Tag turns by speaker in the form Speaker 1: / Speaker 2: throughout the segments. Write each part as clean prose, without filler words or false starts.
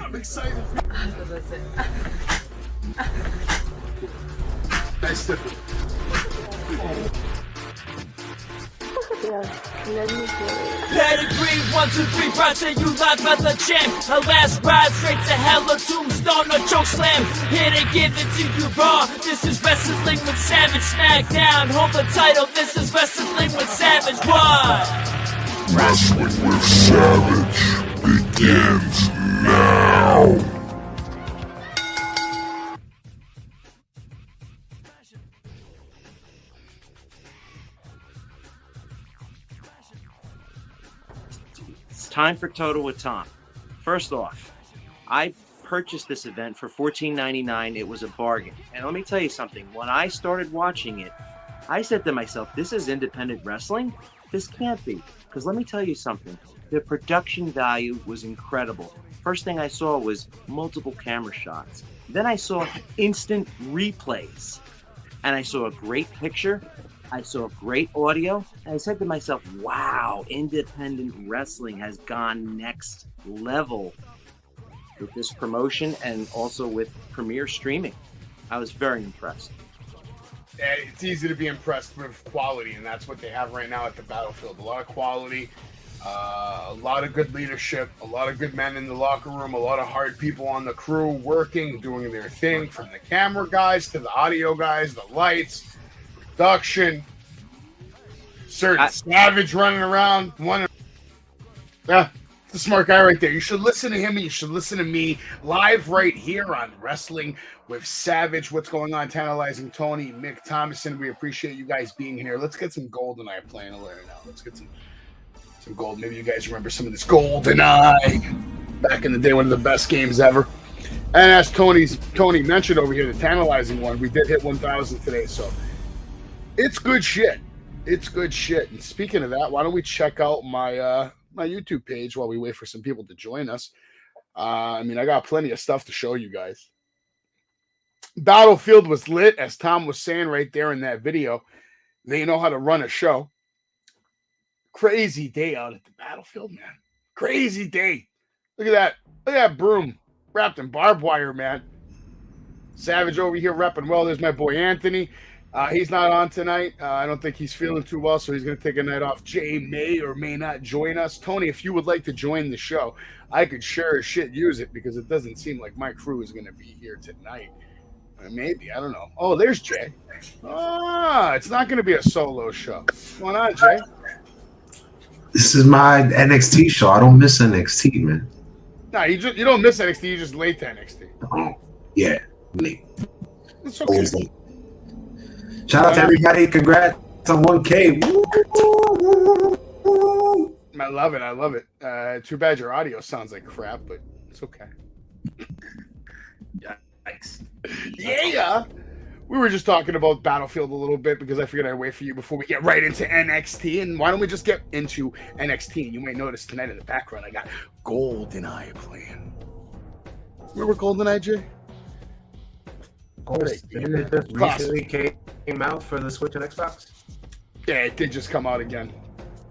Speaker 1: I'm excited.
Speaker 2: That's it.
Speaker 1: Nice stiffy.
Speaker 3: Pedigree, 1, 2, 3, project you live at the champ. A last ride straight to hell, a tombstone, a choke slam. Here to give it to you raw. This is Wrestling with Savage. Smackdown, hold the title. This is Wrestling with Savage. What?
Speaker 4: Wrestling with Savage begins now.
Speaker 5: Time for Total with Tom. First off, I purchased this event for $14.99. It was a bargain. And let me tell you something. When I started watching it, I said to myself, this is independent wrestling? This can't be. Because let me tell you something. The production value was incredible. First thing I saw was multiple camera shots. Then I saw instant replays. And I saw a great picture. I saw great audio, and I said to myself, wow, independent wrestling has gone next level with this promotion and also with Premier streaming. I was very impressed.
Speaker 1: Yeah, it's easy to be impressed with quality, and that's what they have right now at the Battlefield. A lot of quality, a lot of good leadership, a lot of good men in the locker room, a lot of hard people on the crew working, doing their thing, from the camera guys to the audio guys, the lights, production, certain Savage running around. Yeah, it's a smart guy right there. You should listen to him and you should listen to me live right here on Wrestling with Savage. What's going on? Tantalizing Tony, Mick Thomason. We appreciate you guys being here. Let's get some GoldenEye playing a little now. Let's get some gold. Maybe you guys remember some of this GoldenEye back in the day, one of the best games ever. And as Tony mentioned over here, the Tantalizing one, we did hit 1,000 today, so it's good shit. It's good shit. And speaking of that, why don't we check out my my YouTube page while we wait for some people to join us? I got plenty of stuff to show you guys. Battlefield was lit, as Tom was saying right there in that video. They know how to run a show. Crazy day out at the Battlefield, man. Crazy day. Look at that. Look at that broom wrapped in barbed wire, man. Savage over here repping well. There's my boy Anthony. He's not on tonight. I don't think he's feeling too well, so he's going to take a night off. Jay may or may not join us. Tony, if you would like to join the show, I could sure as shit use it because it doesn't seem like my crew is going to be here tonight. Maybe. I don't know. Oh, there's Jay. It's not going to be a solo show. What's going on, Jay?
Speaker 6: This is my NXT show. I don't miss NXT, man.
Speaker 1: No, you don't miss NXT. You just late to NXT.
Speaker 6: Oh, yeah, late.
Speaker 1: It's okay.
Speaker 6: Always late. Shout out to everybody. Congrats on 1K.
Speaker 1: I love it. I love it. Too bad your audio sounds like crap, but it's okay.
Speaker 5: Yikes.
Speaker 1: Yeah. We were just talking about Battlefield a little bit because I figured I'd wait for you before we get right into NXT. And why don't we just get into NXT? And you might notice tonight in the background, I got GoldenEye playing. Remember GoldenEye, Jay?
Speaker 6: It just recently came out for the Switch and Xbox.
Speaker 1: Yeah, it did just come out again.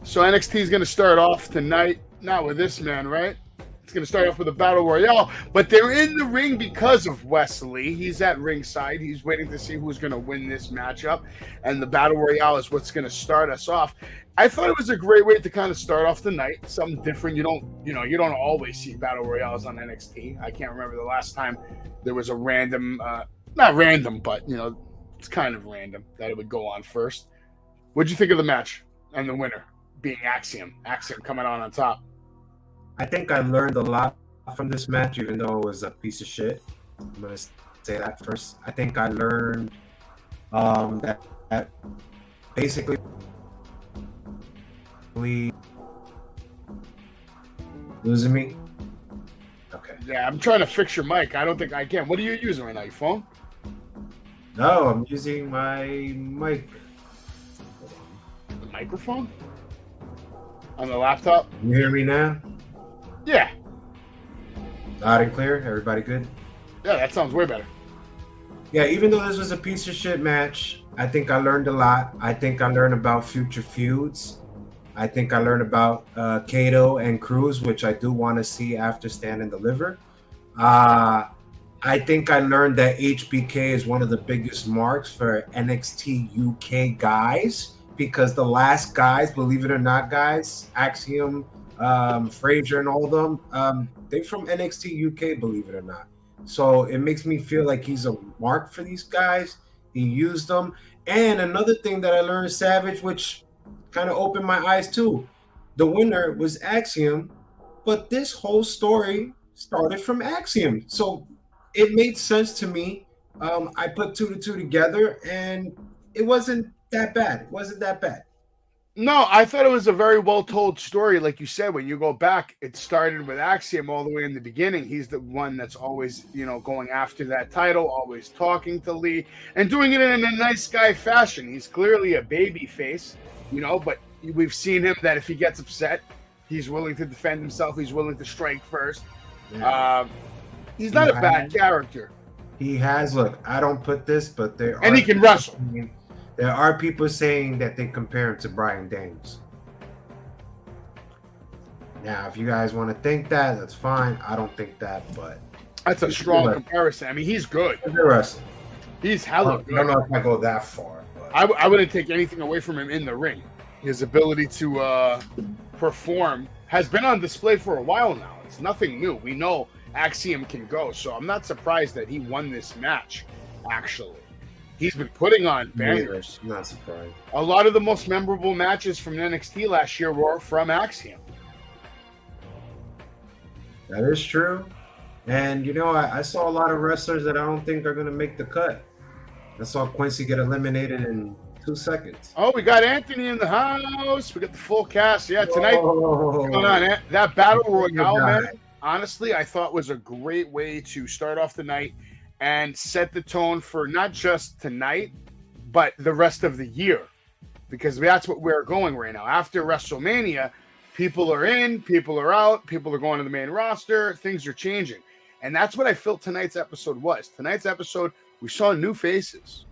Speaker 1: So NXT is going to start off tonight, not with this man, right? It's going to start off with a battle royale, but they're in the ring because of Wesley. He's at ringside. He's waiting to see who's going to win this matchup, and the battle royale is what's going to start us off. I thought it was a great way to kind of start off the night, something different. You don't always see battle royales on NXT. I can't remember the last time there was a random, not random, but it's kind of random that it would go on first. What'd you think of the match and the winner being Axiom? Axiom coming on top.
Speaker 6: I think I learned a lot from this match, even though it was a piece of shit. I'm going to say that first. I think I learned that basically losing me. Okay.
Speaker 1: Yeah, I'm trying to fix your mic. I don't think I can. What are you using right now? Your phone?
Speaker 6: No, I'm using my mic.
Speaker 1: The microphone? On the laptop?
Speaker 6: You hear me now?
Speaker 1: Yeah.
Speaker 6: Loud and clear? Everybody good?
Speaker 1: Yeah, that sounds way better.
Speaker 6: Yeah, even though this was a piece of shit match, I think I learned a lot. I think I learned about future feuds. I think I learned about Kato and Cruz, which I do want to see after Stand and Deliver. I think I learned that HBK is one of the biggest marks for NXT UK guys, because the last guys, believe it or not, guys, Axiom, Frazier, and all of them, they're from NXT UK, believe it or not. So it makes me feel like he's a mark for these guys. He used them. And another thing that I learned, Savage, which kind of opened my eyes too, the winner was Axiom, but this whole story started from Axiom. So it made sense to me. I put 2 to 2 together, and it wasn't that bad. It wasn't that bad.
Speaker 1: No, I thought it was a very well told story. Like you said, when you go back, it started with Axiom all the way in the beginning. He's the one that's always, going after that title, always talking to Lee and doing it in a nice guy fashion. He's clearly a baby face, but we've seen him that if he gets upset, he's willing to defend himself. He's willing to strike first.
Speaker 6: Yeah.
Speaker 1: He's not a bad character.
Speaker 6: He has, look, I don't put this, but there
Speaker 1: and he can wrestle.
Speaker 6: There are people saying that they compare him to Brian Dames. Now, if you guys want to think that, that's fine. I don't think that, but
Speaker 1: that's a strong comparison. I mean, he's good.
Speaker 6: He's a wrestler.
Speaker 1: He's hella good.
Speaker 6: I don't know if I go that far. But
Speaker 1: I wouldn't take anything away from him in the ring. His ability to perform has been on display for a while now. It's nothing new. We know Axiom can go, so I'm not surprised that he won this match, actually. He's been putting on bangers.
Speaker 6: Not surprised.
Speaker 1: A lot of the most memorable matches from NXT last year were from Axiom.
Speaker 6: That is true. And, I saw a lot of wrestlers that I don't think are going to make the cut. I saw Quincy get eliminated in 2 seconds.
Speaker 1: Oh, we got Anthony in the house. We got the full cast. Yeah, tonight. What's going on? That Battle Royale, man, honestly, I thought was a great way to start off the night and set the tone for not just tonight, but the rest of the year. Because that's what we're going right now. After WrestleMania, people are in, people are out, people are going to the main roster, things are changing. And that's what I felt tonight's episode was. Tonight's episode, we saw new faces.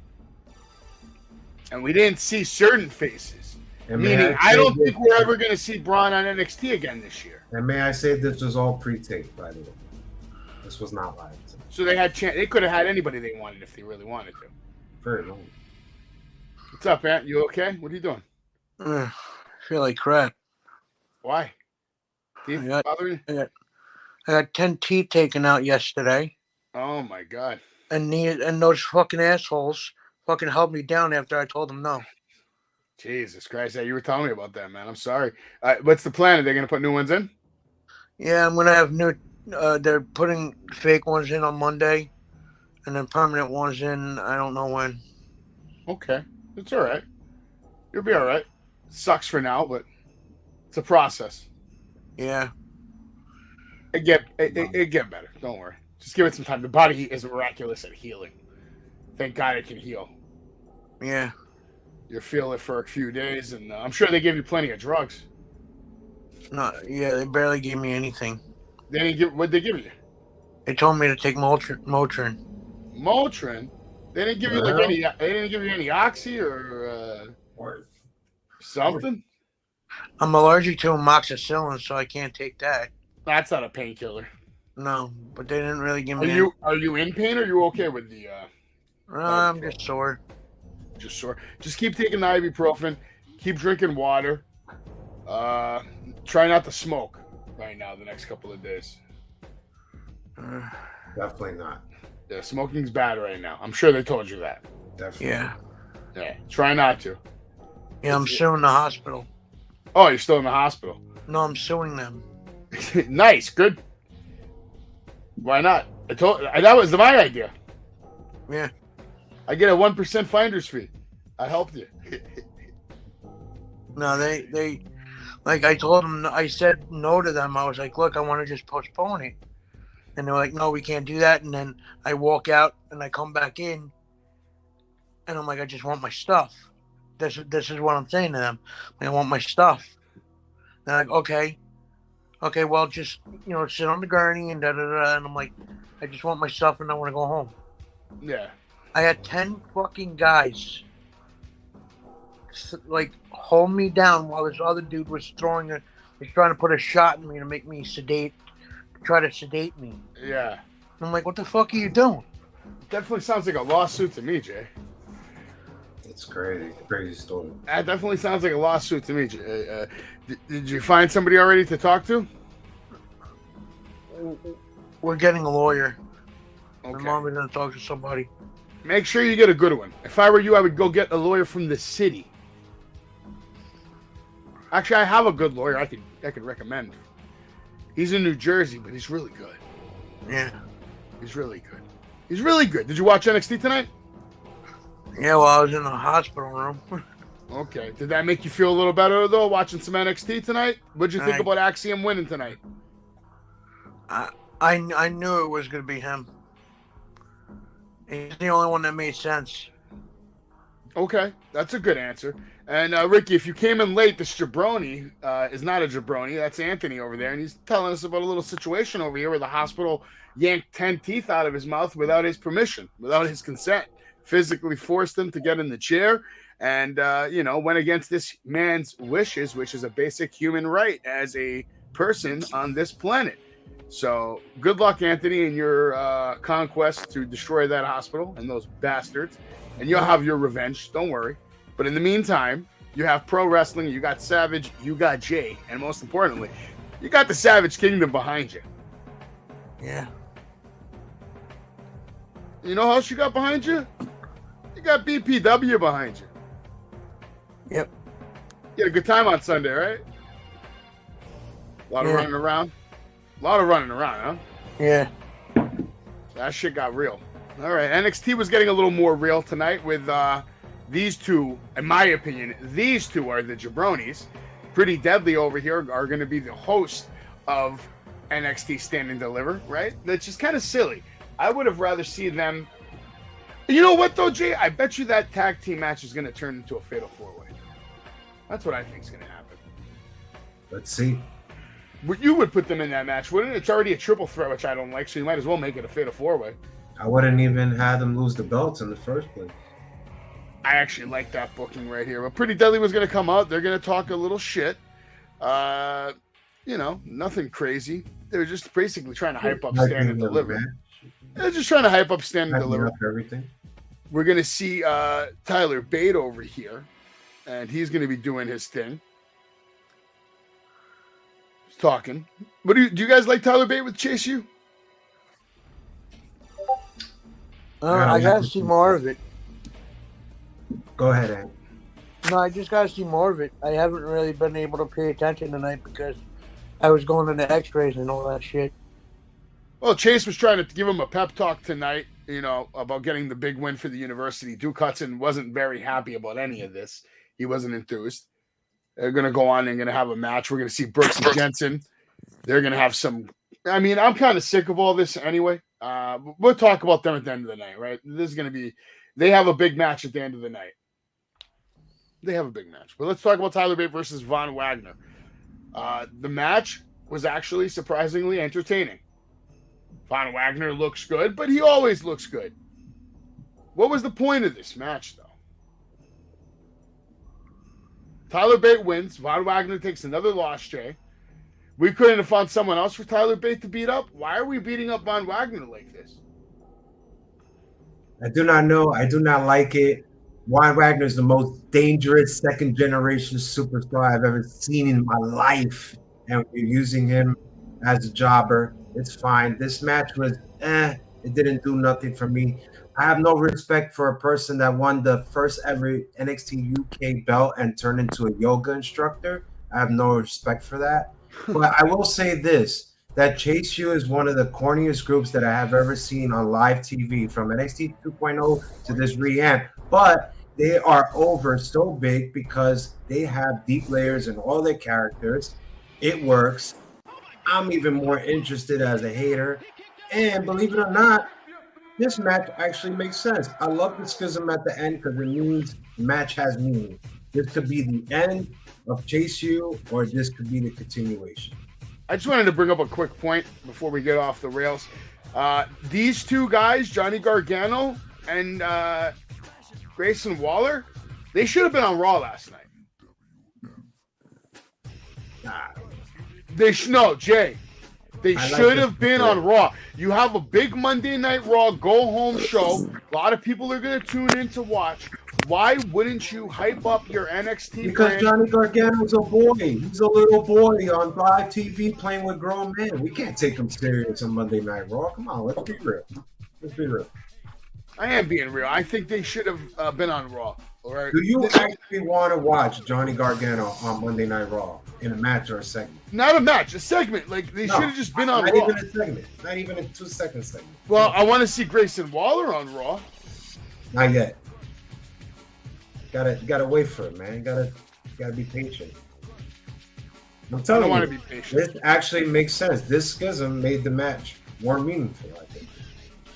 Speaker 1: And we didn't see certain faces. Meaning, I don't think we're ever going to see Braun on NXT again this year.
Speaker 6: And may I say this was all pre-taped, by the way. This was not live.
Speaker 1: So they had they could have had anybody they wanted if they really wanted to.
Speaker 6: Very long.
Speaker 1: What's up, Ant? You okay? What are you doing?
Speaker 2: I feel like crap.
Speaker 1: Why? Teeth bothering you?
Speaker 2: I got 10 teeth taken out yesterday.
Speaker 1: Oh my god.
Speaker 2: And those fucking assholes fucking held me down after I told them no.
Speaker 1: Jesus Christ. Yeah, you were telling me about that, man. I'm sorry. What's the plan? Are they going to put new ones in?
Speaker 2: Yeah, I'm going to have new... they're putting fake ones in on Monday, and then permanent ones in, I don't know when.
Speaker 1: Okay. It's all right. You'll be all right. Sucks for now, but it's a process.
Speaker 2: Yeah.
Speaker 1: It get better. Don't worry. Just give it some time. The body is miraculous at healing. Thank God it can heal.
Speaker 2: Yeah.
Speaker 1: You'll feel it for a few days, and I'm sure they give you plenty of drugs.
Speaker 2: No, yeah, they barely gave me anything.
Speaker 1: They didn't give. What'd they give you?
Speaker 2: They told me to take Motrin.
Speaker 1: Motrin? They didn't give you like any. They didn't give you any oxy or something.
Speaker 2: I'm allergic to amoxicillin, so I can't take that.
Speaker 1: That's not a painkiller.
Speaker 2: No, but they didn't really give me.
Speaker 1: Are you in pain? Or are you okay with the?
Speaker 2: I'm just sore.
Speaker 1: Just sore. Just keep taking the ibuprofen. Keep drinking water. Try not to smoke right now the next couple of days.
Speaker 6: Definitely not.
Speaker 1: Yeah, smoking's bad right now. I'm sure they told you that.
Speaker 6: Definitely.
Speaker 1: Yeah. Try not to.
Speaker 2: Yeah, I'm suing the hospital.
Speaker 1: Oh, you're still in the hospital?
Speaker 2: No, I'm suing them.
Speaker 1: Nice. Good. Why not? That was my idea.
Speaker 2: Yeah.
Speaker 1: I get a 1% finder's fee. I helped you.
Speaker 2: No, they like I told them, I said no to them. I was like, look, I want to just postpone it. And they're like, no, we can't do that. And then I walk out and I come back in and I'm like, I just want my stuff. This is what I'm saying to them. I want my stuff. They're like, okay, well, just, sit on the gurney and da-da-da. And I'm like, I just want my stuff and I want to go home.
Speaker 1: Yeah.
Speaker 2: I had 10 fucking guys hold me down while this other dude was trying to put a shot in me to make me try to sedate me.
Speaker 1: Yeah.
Speaker 2: I'm like, what the fuck are you doing?
Speaker 1: Definitely sounds like a lawsuit to me, Jay.
Speaker 6: It's crazy story.
Speaker 1: That definitely sounds like a lawsuit to me. Jay. Did you find somebody already to talk to?
Speaker 2: We're getting a lawyer.
Speaker 1: Okay.
Speaker 2: My mom is gonna talk to somebody.
Speaker 1: Make sure you get a good one. If I were you, I would go get a lawyer from the city. Actually, I have a good lawyer I could recommend. He's in New Jersey, but he's really good.
Speaker 2: Yeah.
Speaker 1: He's really good. He's really good. Did you watch NXT tonight?
Speaker 2: Yeah, well, I was in the hospital room.
Speaker 1: Okay. Did that make you feel a little better, though, watching some NXT tonight? What'd you think about Axiom winning tonight?
Speaker 2: I knew it was going to be him. He's the only one that made sense.
Speaker 1: Okay. That's a good answer. And, Ricky, if you came in late, this jabroni is not a jabroni. That's Anthony over there. And he's telling us about a little situation over here where the hospital yanked 10 teeth out of his mouth without his permission, without his consent. Physically forced him to get in the chair and, went against this man's wishes, which is a basic human right as a person on this planet. So good luck, Anthony, in your conquest to destroy that hospital and those bastards. And you'll have your revenge. Don't worry. But in the meantime, you have pro wrestling. You got Savage. You got Jay. And most importantly, you got the Savage Kingdom behind you.
Speaker 2: Yeah.
Speaker 1: You know who else you got behind you? You got BPW behind you.
Speaker 2: Yep.
Speaker 1: You had a good time on Sunday, right? A lot of running around. A lot of running around, huh?
Speaker 2: Yeah.
Speaker 1: That shit got real. All right. NXT was getting a little more real tonight with these two, in my opinion, these two are the jabronis. Pretty Deadly over here are going to be the host of NXT Stand and Deliver, right? That's just kind of silly. I would have rather seen them. You know what, though, Jay? I bet you that tag team match is going to turn into a fatal four-way. That's what I think is going to happen.
Speaker 6: Let's see.
Speaker 1: But you would put them in that match, wouldn't it? It's already a triple threat, which I don't like, so you might as well make it a fatal four-way.
Speaker 6: I wouldn't even have them lose the belts in the first place.
Speaker 1: I actually like that booking right here. But Pretty Deadly was going to come out. They're going to talk a little shit. Nothing crazy. They were just basically trying to hype up Stand and Deliver. They're just trying to hype up Stand and Deliver.
Speaker 6: Everything.
Speaker 1: We're going to see Tyler Bate over here, and he's going to be doing his thing. He's talking. But do you guys like Tyler Bate with Chase U?
Speaker 2: I got to see more of it.
Speaker 6: Go ahead, Ant.
Speaker 2: No, I just got to see more of it. I haven't really been able to pay attention tonight because I was going into x-rays and all that shit.
Speaker 1: Well, Chase was trying to give him a pep talk tonight, about getting the big win for the university. Duke Hudson wasn't very happy about any of this. He wasn't enthused. They're going to go on and going to have a match. We're going to see Brooks and Jensen. They're going to have some. I mean, I'm kind of sick of all this anyway. We'll talk about them at the end of the night, right? This is going to be. They have a big match at the end of the night. They have a big match. But let's talk about Tyler Bate versus Von Wagner. The match was actually surprisingly entertaining. Von Wagner looks good, but he always looks good. What was the point of this match, though? Tyler Bate wins. Von Wagner takes another loss, Jay. We couldn't have found someone else for Tyler Bate to beat up. Why are we beating up Von Wagner like this?
Speaker 6: I do not know. I do not like it. Von Wagner is the most dangerous second-generation superstar I've ever seen in my life. And we're using him as a jobber. It's fine. This match was, it didn't do nothing for me. I have no respect for a person that won the first ever NXT UK belt and turned into a yoga instructor. I have no respect for that. But I will say this, that Chase U is one of the corniest groups that I have ever seen on live TV, from NXT 2.0 to this revamp. But they are over so big because they have deep layers in all their characters. It works. I'm even more interested as a hater. And believe it or not, this match actually makes sense. I love the schism at the end because it means the match has meaning. This could be the end of Chase U, or this could be the continuation.
Speaker 1: I just wanted to bring up a quick point before we get off the rails. These two guys, Johnny Gargano and Grayson Waller, they should have been on Raw last night. No, Jay. They
Speaker 6: I like
Speaker 1: should
Speaker 6: this
Speaker 1: have been
Speaker 6: story.
Speaker 1: on Raw. You have a big Monday Night Raw go-home show. A lot of people are going to tune in to watch. Why wouldn't you hype up your NXT
Speaker 6: Because
Speaker 1: brand?
Speaker 6: Johnny Gargano's a boy. He's a little boy on live TV playing with grown men. We can't take him serious on Monday Night Raw. Come on, let's be real. Let's be real.
Speaker 1: I am being real. I think they should have been on Raw. All right.
Speaker 6: Do you actually want to watch Johnny Gargano on Monday Night Raw in a match or a segment?
Speaker 1: Not a match, a segment. Like they
Speaker 6: No,
Speaker 1: should have just been on
Speaker 6: Not
Speaker 1: Raw.
Speaker 6: even a segment. Not even a 2-second segment.
Speaker 1: Well, I want to see Grayson Waller on Raw.
Speaker 6: Not yet. Gotta wait for it, man. Gotta be patient. I'm
Speaker 1: I
Speaker 6: telling
Speaker 1: don't
Speaker 6: you,
Speaker 1: want to be patient.
Speaker 6: this actually makes sense. This schism made the match more meaningful, I think.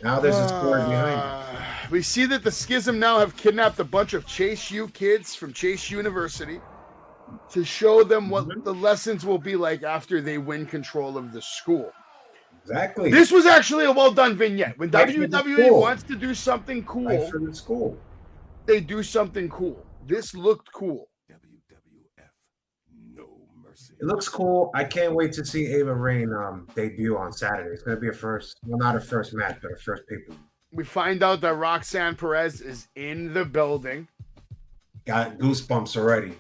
Speaker 6: Now there's a story behind it.
Speaker 1: We see that the Schism now have kidnapped a bunch of Chase U kids from Chase University to show them what the lessons will be like after they win control of the school.
Speaker 6: Exactly.
Speaker 1: This was actually a well-done vignette. When
Speaker 6: Right for the
Speaker 1: WWE
Speaker 6: school.
Speaker 1: wants to do something cool,
Speaker 6: Right for the school.
Speaker 1: they do something cool. This looked cool.
Speaker 6: It looks cool. I can't wait to see Ava Rain debut on Saturday. It's gonna be a first. Well, not a first match, but a first pay-per-view.
Speaker 1: We find out that Roxanne Perez is in the building,
Speaker 6: Got goosebumps already.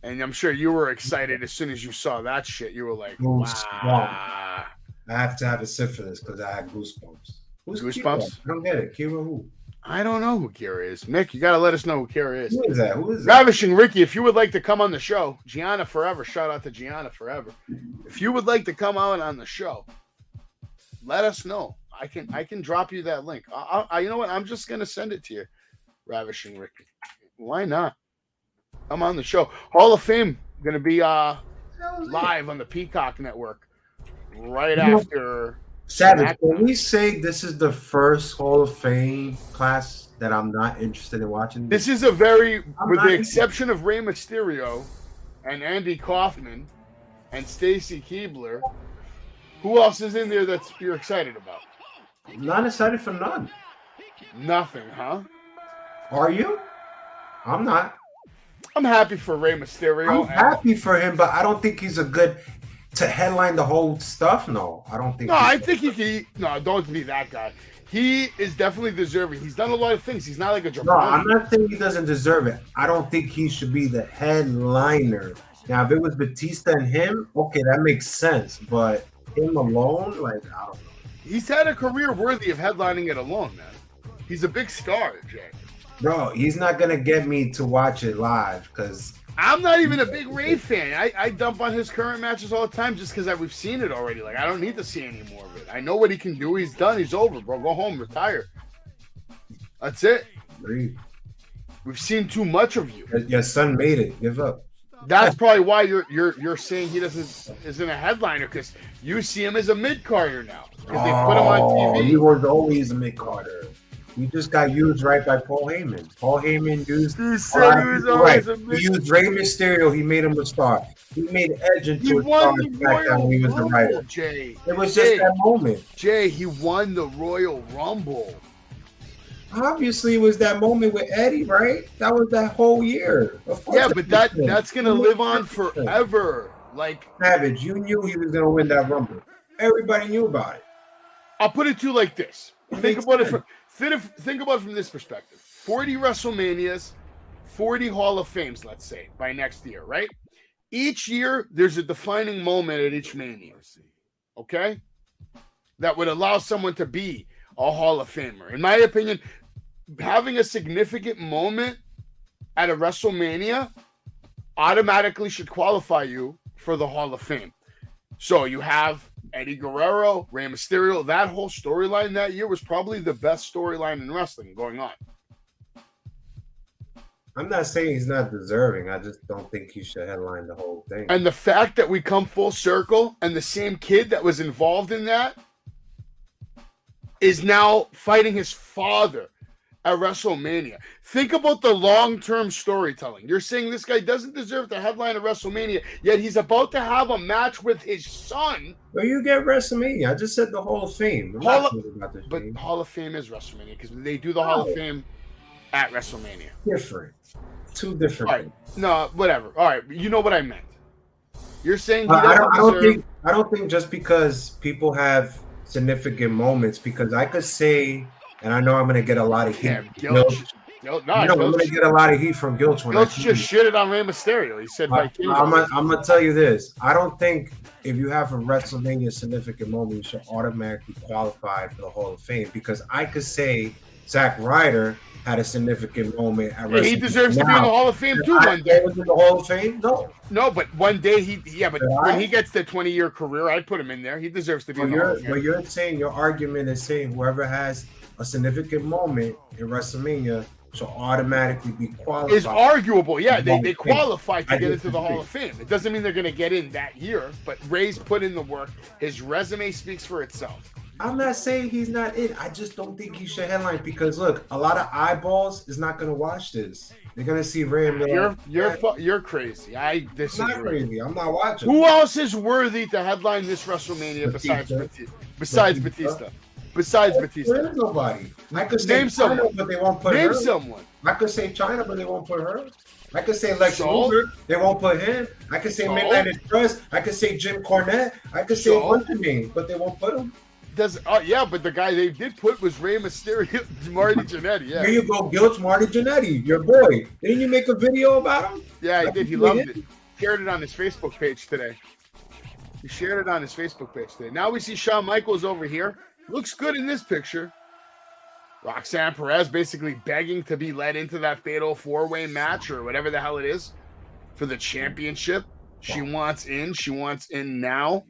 Speaker 1: and I'm sure you were excited as soon as you saw that shit. You were like,
Speaker 6: Goosebumps.
Speaker 1: wow.
Speaker 6: I have to have a sip for this because I had goosebumps. Who's
Speaker 1: Goosebumps?
Speaker 6: Kira? I don't get it. Kira who?
Speaker 1: I don't know who Kira is. Mick, you got to let us know who Kira is.
Speaker 6: Who is that? Who is that?
Speaker 1: Ravishing Ricky, if you would like to come on the show, Gianna Forever, shout out to Gianna Forever. If you would like to come out on the show, let us know. I can drop you that link. You know what? I'm just gonna send it to you, Ravishing Ricky. Why not? I'm on the show. Hall of Fame gonna be live on the Peacock Network right after.
Speaker 6: Savage, can we say this is the first Hall of Fame class that I'm not interested in watching?
Speaker 1: This is a very,
Speaker 6: I'm
Speaker 1: with
Speaker 6: not
Speaker 1: the exception of Rey Mysterio and Andy Kaufman and Stacy Keibler, who else is in there that you're excited about?
Speaker 6: I'm not excited for none.
Speaker 1: Nothing, huh?
Speaker 6: Are you? I'm not.
Speaker 1: I'm happy for Rey Mysterio.
Speaker 6: I'm happy for him, but I don't think he's a good to headline the whole stuff. No, I don't think.
Speaker 1: No, I think he can. No, don't be that guy. He is definitely deserving. He's done a lot of things. He's not like a
Speaker 6: No, I'm
Speaker 1: jabroni.
Speaker 6: not saying he doesn't deserve it. I don't think he should be the headliner. Now, if it was Batista and him, okay, that makes sense. But him alone, like, I don't know.
Speaker 1: He's had a career worthy of headlining it alone, man. He's a big star, Jay.
Speaker 6: Bro, he's not gonna get me to watch it live because
Speaker 1: I'm not even a big Ray fan. I dump on his current matches all the time just because we've seen it already. Like, I don't need to see any more of it. I know what he can do. He's done. He's over, bro. Go home, retire. That's it. We've seen too much of you.
Speaker 6: your son made it. Give up.
Speaker 1: That's probably why you're saying he isn't a headliner, because you see him as a mid-carder now. Because they put him on
Speaker 6: He
Speaker 1: TV.
Speaker 6: was always a mid-carder. He just got used right by Paul Heyman. Paul Heyman used.
Speaker 1: He said he was always a mid.
Speaker 6: He used Rey Mysterio. He made him a star. He made Edge into
Speaker 1: He
Speaker 6: a star
Speaker 1: won
Speaker 6: in
Speaker 1: the
Speaker 6: SmackDown
Speaker 1: Royal
Speaker 6: when he was the
Speaker 1: Rumble,
Speaker 6: writer.
Speaker 1: Jay.
Speaker 6: It was just that moment.
Speaker 1: Jay, he won the Royal Rumble.
Speaker 6: Obviously, it was that moment with Eddie, right? That was that whole year. Of course
Speaker 1: Yeah,
Speaker 6: that
Speaker 1: but
Speaker 6: makes sense.
Speaker 1: that's gonna live on forever. Like,
Speaker 6: Savage, you knew he was gonna win that Rumble. Everybody knew about it.
Speaker 1: I'll put it to you like this.
Speaker 6: It
Speaker 1: Think
Speaker 6: makes
Speaker 1: about it
Speaker 6: sense.
Speaker 1: think about it from this perspective. 40 WrestleManias, 40 Hall of Fames, let's say, by next year, right? Each year, there's a defining moment at each Mania. Okay? That would allow someone to be a Hall of Famer. In my opinion, having a significant moment at a WrestleMania automatically should qualify you for the Hall of Fame. So you have Eddie Guerrero, Rey Mysterio. That whole storyline that year was probably the best storyline in wrestling going on.
Speaker 6: I'm not saying he's not deserving. I just don't think he should headline the whole thing.
Speaker 1: And the fact that we come full circle and the same kid that was involved in that is now fighting his father at WrestleMania. Think about the long-term storytelling. You're saying this guy doesn't deserve the headline of WrestleMania, yet he's about to have a match with his son.
Speaker 6: Well, you get WrestleMania. I just said the Hall of Fame. I'm
Speaker 1: Hall
Speaker 6: not
Speaker 1: of-
Speaker 6: talking about this
Speaker 1: But
Speaker 6: game.
Speaker 1: Hall of Fame is WrestleMania because they do the Hall of Fame at WrestleMania.
Speaker 6: Different. Two different.
Speaker 1: All right. No, whatever. All right. You know what I meant. You're saying he
Speaker 6: I
Speaker 1: doesn't
Speaker 6: don't, I don't
Speaker 1: deserve.
Speaker 6: think I don't think just because people have significant moments, because I could say, and I know I'm gonna get a lot of heat.
Speaker 1: Yeah, Gilch. No,
Speaker 6: I'm gonna get a lot of heat from Gilch when
Speaker 1: Gilch just shitted on Rey Mysterio. He said
Speaker 6: I'm
Speaker 1: Vikingo.
Speaker 6: gonna tell you this. I don't think if you have a WrestleMania significant moment, you should automatically qualify for the Hall of Fame, because I could say Zack Ryder had a significant moment at WrestleMania.
Speaker 1: He deserves to be in the Hall of Fame too one day.
Speaker 6: Was in the Hall of Fame?
Speaker 1: No, but one day but when he gets the 20-year career, I'd put him in there. He deserves to be in the Hall of Fame.
Speaker 6: But you're saying, your argument is saying whoever has a significant moment in WrestleMania should automatically be qualified.
Speaker 1: Is arguable. Yeah, they qualify to get into the Hall of Fame. It doesn't mean they're going to get in that year, but Ray's put in the work. His resume speaks for itself.
Speaker 6: I'm not saying he's not in. I just don't think he should headline, because look, a lot of eyeballs is not going to watch this. They're going to see Ray and Miller.
Speaker 1: You're crazy. I disagree.
Speaker 6: I'm not crazy. I'm not watching.
Speaker 1: Who else is worthy to headline this WrestleMania besides Batista? Besides Batista.
Speaker 6: There is nobody. I could say
Speaker 1: Name
Speaker 6: China,
Speaker 1: someone.
Speaker 6: but they won't put her.
Speaker 1: Name someone.
Speaker 6: I could say China, but they won't put her. I could say Lex Luger, they won't put him. I could say Midnight Express. I could say Jim Cornette. I could say a bunch of names, but they won't put him.
Speaker 1: But the guy they did put was Rey Mysterio, Marty Jannetty. Yeah.
Speaker 6: Here you go, Gilch, Marty Jannetty, your boy. Didn't you make a video about him?
Speaker 1: Yeah, I did. He loved it. Shared it on his Facebook page today. Now we see Shawn Michaels over here. Looks good in this picture. Roxanne Perez basically begging to be led into that fatal 4-way match or whatever the hell it is for the championship. She wants in now.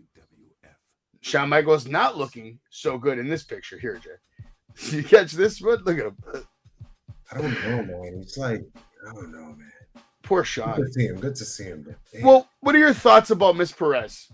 Speaker 1: Shawn Michaels not looking so good in this picture. Here, Jay. You catch this one? Look at him.
Speaker 6: I don't know, man. It's like, I don't know, man.
Speaker 1: Poor Shawn.
Speaker 6: Good to see him.
Speaker 1: Well, what are your thoughts about Miss Perez?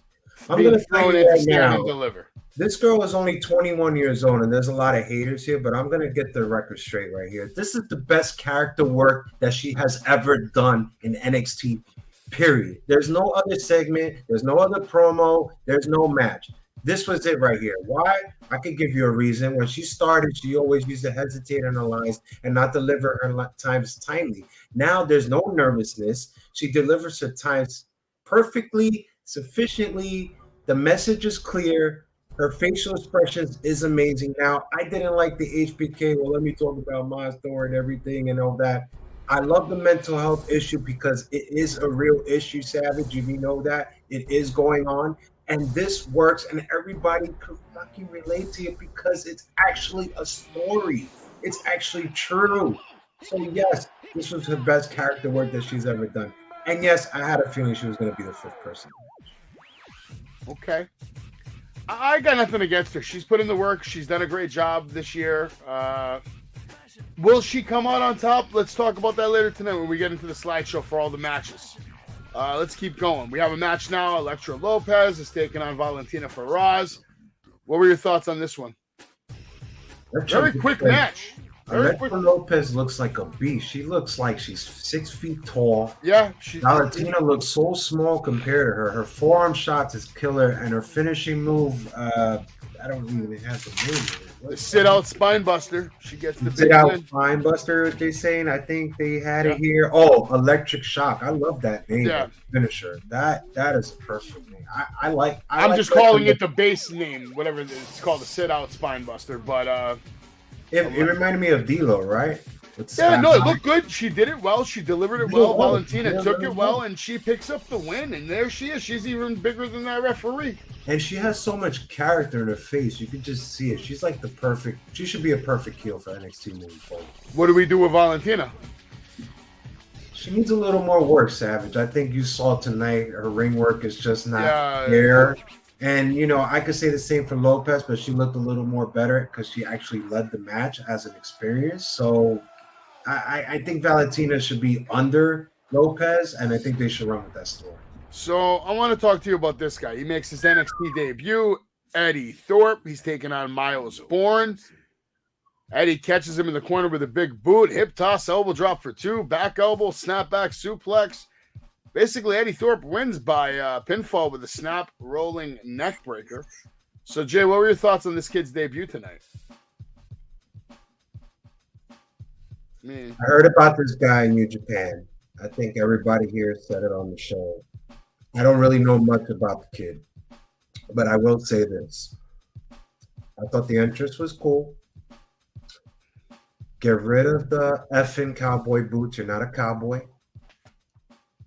Speaker 6: I'm going to throw it right now.
Speaker 1: And deliver.
Speaker 6: This girl is only 21 years old, and there's a lot of haters here, but I'm going to get the record straight right here. This is the best character work that she has ever done in NXT, period. There's no other segment. There's no other promo. There's no match. This was it right here. Why? I could give you a reason. When she started, she always used to hesitate on her lines and not deliver her times timely. Now there's no nervousness. She delivers her times perfectly, sufficiently. The message is clear. Her facial expressions is amazing. Now, I didn't like the HBK. Well, let me talk about my story and everything and all that. I love the mental health issue because it is a real issue, Savage. You know that. It is going on. And this works, and everybody could fucking relate to it because it's actually a story. It's actually true. So, yes, this was the best character work that she's ever done. And, yes, I had a feeling she was going to be the fifth person.
Speaker 1: Okay. I got nothing against her. She's put in the work. She's done a great job this year. Will she come out on top? Let's talk about that later tonight when we get into the slideshow for all the matches. Let's keep going. We have a match now. Elektra Lopez is taking on Valentina Feroz. What were your thoughts on this one? Very quick match.
Speaker 6: Elektra Lopez looks like a beast. She looks like she's 6 feet tall.
Speaker 1: Yeah.
Speaker 6: Valentina looks so small compared to her. Her forearm shots is killer, and her finishing move, I don't even have the name.
Speaker 1: The sit-out spine buster. She gets the big
Speaker 6: sit-out spine buster, they're saying. I think they had it here. Oh, electric shock. I love that name.
Speaker 1: Yeah.
Speaker 6: Finisher. That is perfect name.
Speaker 1: I'm just calling it the base name, whatever it is. It's called the sit-out spine buster. But
Speaker 6: it reminded me of D'Lo, right?
Speaker 1: Yeah, no, it looked good. She did it well. She delivered it well. Valentina took it well, and she picks up the win. And there she is. She's even bigger than that referee.
Speaker 6: And she has so much character in her face. You can just see it. She's like she should be a perfect heel for NXT moving forward. What
Speaker 1: do we do with Valentina?
Speaker 6: She needs a little more work, Savage. I think you saw tonight her ring work is just not there. And, I could say the same for Lopez, but she looked a little more better because she actually led the match as an experience. So I think Valentina should be under Lopez, and I think they should run with that story.
Speaker 1: So I want to talk to you about this guy. He makes his NXT debut. Eddie Thorpe. He's taking on Miles Bourne. Eddie catches him in the corner with a big boot, hip toss, elbow drop for 2, back elbow, snapback suplex. Basically, Eddie Thorpe wins by pinfall with a snap rolling neck breaker. So, Jay, what were your thoughts on this kid's debut tonight?
Speaker 6: I heard about this guy in New Japan. I think everybody here said it on the show. I don't really know much about the kid, but I will say this. I thought the entrance was cool. Get rid of the effing cowboy boots. You're not a cowboy.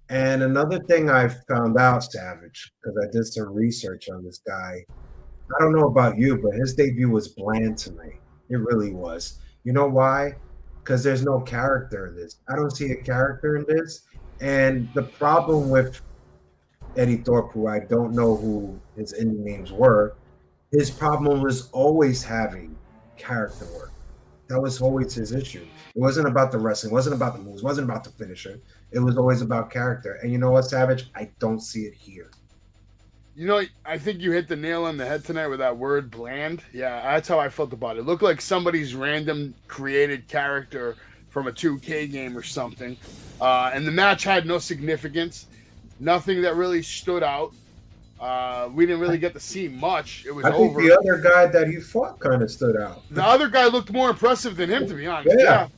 Speaker 6: And another thing I found out, Savage, because I did some research on this guy. I don't know about you, but his debut was bland tonight. It really was. You know why? Because there's no character in this. I don't see a character in this. And the problem with Eddie Thorpe, who I don't know who his indie names were, his problem was always having character work. That was always his issue. It wasn't about the wrestling. It wasn't about the moves. It wasn't about the finisher. It was always about character. And you know what, Savage? I don't see it here.
Speaker 1: You know, I think you hit the nail on the head tonight with that word bland. Yeah, that's how I felt about it. It looked like somebody's random created character from a 2K game or something. And the match had no significance. Nothing that really stood out. We didn't really get to see much. It was
Speaker 6: I think
Speaker 1: over.
Speaker 6: the other guy that he fought kind of stood out.
Speaker 1: The other guy looked more impressive than him, to be honest.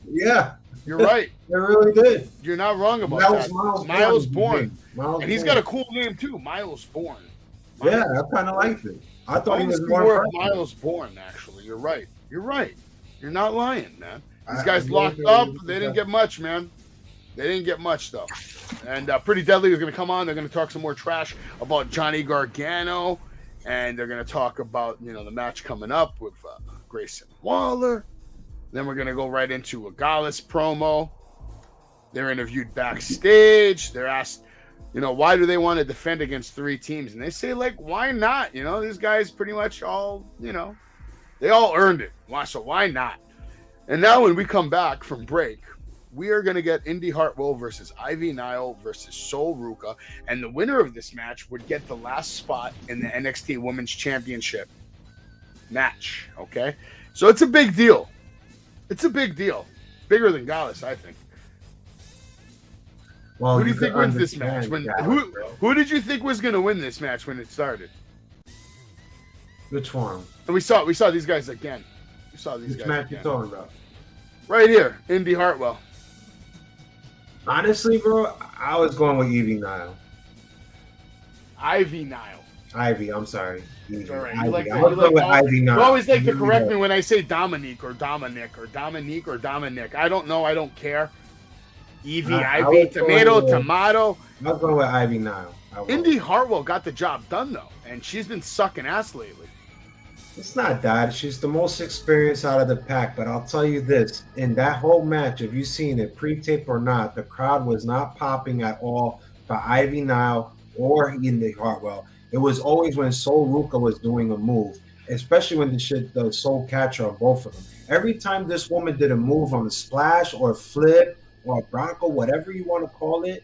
Speaker 6: Yeah.
Speaker 1: You're right.
Speaker 6: It really did.
Speaker 1: You're not wrong about that. Miles Bourne. And he's got a cool name, too. Miles Bourne.
Speaker 6: Yeah, I kind of liked it. I thought he was
Speaker 1: more Miles Bourne, actually. You're right. You're not lying, man. These guys locked up. They didn't get much, man. They didn't get much, though. And Pretty Deadly is going to come on. They're going to talk some more trash about Johnny Gargano. And they're going to talk about, the match coming up with Grayson Waller. Then we're going to go right into a Gallus promo. They're interviewed backstage. They're asked, why do they want to defend against 3 teams? And they say, why not? These guys pretty much all, they all earned it. So why not? And now when we come back from break, we are going to get Indy Hartwell versus Ivy Nile versus Sol Ruca. And the winner of this match would get the last spot in the NXT Women's Championship match. Okay? So it's a big deal. It's a big deal. Bigger than Gallus, I think.
Speaker 6: Well,
Speaker 1: who do you think wins this match? Who did you think was going to win this match when it started?
Speaker 6: Which one?
Speaker 1: And we saw these guys again.
Speaker 6: Which match you talking about?
Speaker 1: Right here, Indy Hartwell.
Speaker 6: Honestly, bro, I was going with Ivy Nile.
Speaker 1: Ivy,
Speaker 6: I'm sorry.
Speaker 1: All right.
Speaker 6: Ivy Nile.
Speaker 1: You always like to correct me when I say Dominique or Dominic or Dominique or Dominic. I don't know. I don't care. Ivy, tomato.
Speaker 6: I was going with Ivy Nile.
Speaker 1: Indy Hartwell got the job done, though, and she's been sucking ass lately.
Speaker 6: It's not that. She's the most experienced out of the pack, but I'll tell you this. In that whole match, if you've seen it, pre-tape or not, the crowd was not popping at all for Ivy Nile or Indy Hartwell. It was always when Sol Ruca was doing a move, especially when the Soul Catcher on both of them. Every time this woman did a move on a splash or a flip or a Bronco, whatever you want to call it,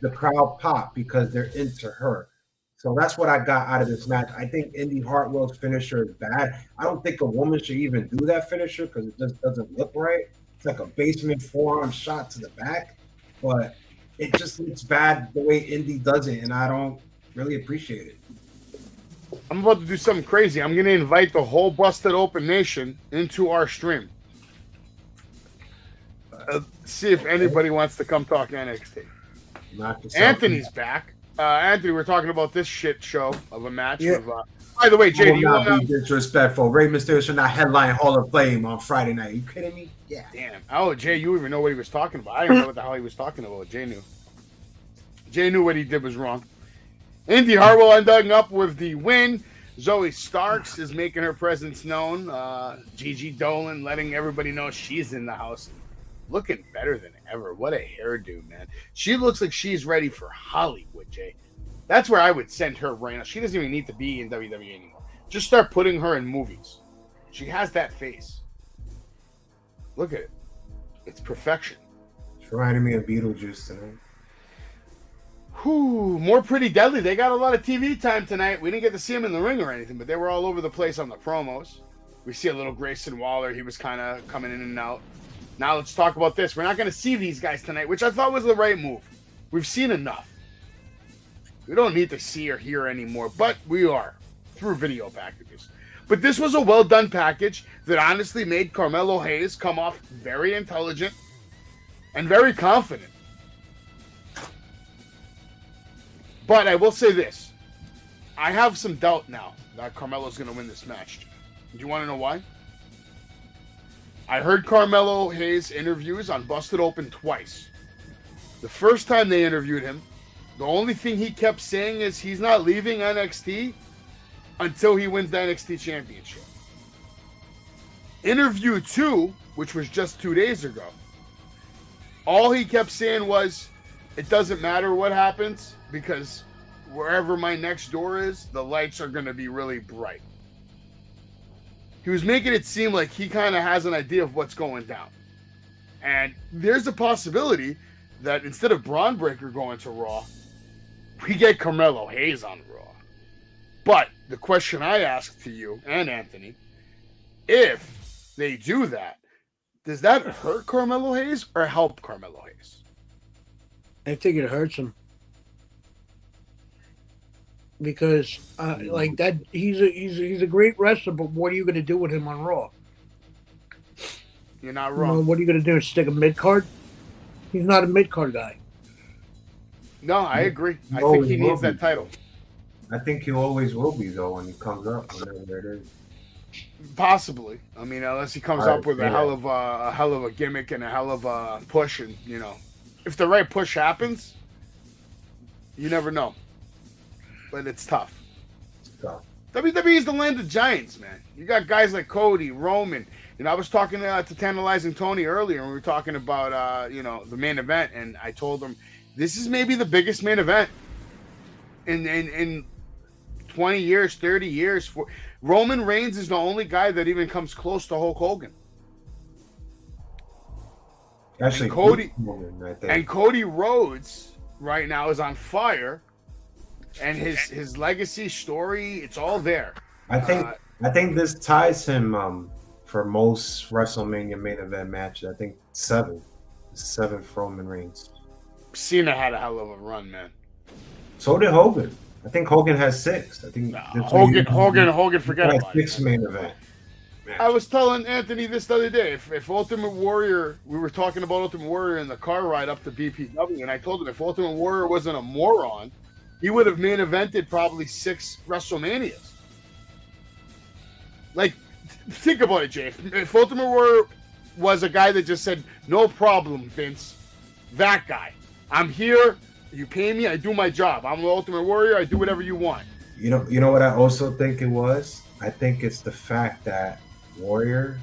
Speaker 6: the crowd popped because they're into her. So that's what I got out of this match. I think Indy Hartwell's finisher is bad. I don't think a woman should even do that finisher because it just doesn't look right. It's like a basement forearm shot to the back, but it just looks bad the way Indy does it, and I don't really appreciate it.
Speaker 1: I'm about to do something crazy. I'm going to invite the whole Busted Open Nation into our stream. See if anybody wants to come talk NXT. Anthony's back. Anthony, we're talking about this shit show of a match.
Speaker 2: Yeah.
Speaker 1: By the way, Jay, do you want
Speaker 6: to be disrespectful? Rey Mysterio should not headline Hall of Fame on Friday night. Are you kidding me? Yeah.
Speaker 1: Damn. Oh, Jay, you even know what he was talking about. I don't know what the hell he was talking about. Jay knew. Jay knew what he did was wrong. Indy Hartwell ending up with the win. Zoe Starks is making her presence known. Gigi Dolan letting everybody know she's in the house. Looking better than ever. What a hairdo, man. She looks like she's ready for Hollywood, Jay. That's where I would send her right now. She doesn't even need to be in WWE anymore. Just start putting her in movies. She has that face. Look at it. It's perfection.
Speaker 6: It's reminding me of Beetlejuice tonight.
Speaker 1: Whew, more Pretty Deadly. They got a lot of TV time tonight. We didn't get to see them in the ring or anything, but they were all over the place on the promos. We see a little Grayson Waller. He was kind of coming in and out. Now let's talk about this. We're not going to see these guys tonight, which I thought was the right move. We've seen enough. We don't need to see or hear anymore, but we are through video packages. But this was a well-done package that honestly made Carmelo Hayes come off very intelligent and very confident. But I will say this. I have some doubt now that Carmelo's going to win this match. Do you want to know why? I heard Carmelo Hayes' interviews on Busted Open twice. The first time they interviewed him, the only thing he kept saying is he's not leaving NXT until he wins the NXT Championship. Interview 2, which was just 2 days ago, all he kept saying was, it doesn't matter what happens because wherever my next door is, the lights are going to be really bright. He was making it seem like he kind of has an idea of what's going down. And there's a possibility that instead of Braun Breaker going to Raw, we get Carmelo Hayes on Raw. But the question I ask to you and Anthony, if they do that, does that hurt Carmelo Hayes or help Carmelo Hayes?
Speaker 2: I think it hurts him. Because like that, he's a great wrestler, but what are you going to do with him on Raw?
Speaker 1: You're not wrong.
Speaker 2: What are you going to do? Stick a mid card? He's not a mid card guy.
Speaker 1: No, I agree. I think he needs that title.
Speaker 6: I think he always will be though when he comes up, whenever it is.
Speaker 1: Possibly. I mean, unless he comes up with a hell of a gimmick and a hell of a push, and if the right push happens, you never know. But it's tough. WWE is the land of giants, man. You got guys like Cody, Roman. I was talking to Tantalizing Tony earlier, and we were talking about the main event, and I told him this is maybe the biggest main event in 20 years, 30 years. Roman Reigns is the only guy that even comes close to Hulk Hogan.
Speaker 6: Actually,
Speaker 1: Cody Rhodes right now is on fire. And his legacy story, it's all there.
Speaker 6: I think this ties him for most WrestleMania main event matches. I think 7. 7 Roman Reigns.
Speaker 1: Cena had a hell of a run, man.
Speaker 6: So did Hogan. I think Hogan has 6. I think
Speaker 1: Hogan forget about
Speaker 6: 6 main event.
Speaker 1: I was telling Anthony this the other day. If Ultimate Warrior, we were talking about Ultimate Warrior in the car ride up to BPW, and I told him if Ultimate Warrior wasn't a moron, he would have main evented probably 6 WrestleManias. Like, think about it, Jay. If Ultimate Warrior was a guy that just said, no problem, Vince, that guy. I'm here, you pay me, I do my job. I'm the Ultimate Warrior, I do whatever you want.
Speaker 6: You know what I also think it was? I think it's the fact that Warrior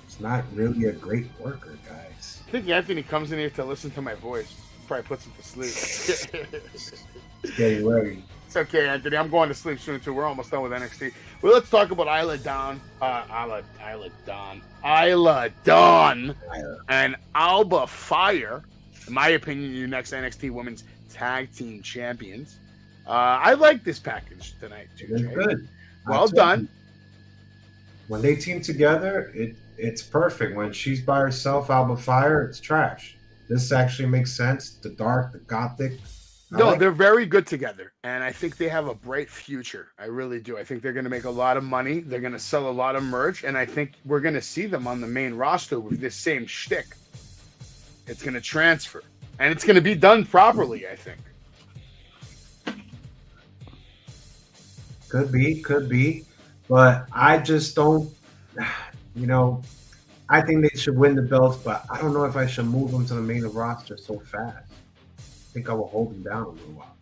Speaker 6: is not really a great worker, guys.
Speaker 1: I think Anthony comes in here to listen to my voice. Probably puts him to sleep.
Speaker 6: Getting ready.
Speaker 1: It's okay, Anthony. I'm going to sleep soon too. We're almost done with NXT. Well, let's talk about Isla Dawn, and Alba Fire. In my opinion, your next NXT Women's Tag Team Champions. I like this package tonight too.
Speaker 6: It's good.
Speaker 1: Well done.
Speaker 6: When they team together, it's perfect. When she's by herself, Alba Fire, it's trash. This actually makes sense. The dark, the gothic.
Speaker 1: They're very good together, and I think they have a bright future. I really do. I think they're going to make a lot of money. They're going to sell a lot of merch, and I think we're going to see them on the main roster with this same shtick. It's going to transfer, and it's going to be done properly, I think.
Speaker 6: Could be. But I just don't, I think they should win the belts, but I don't know if I should move them to the main roster so fast. I think I will hold them down a little while.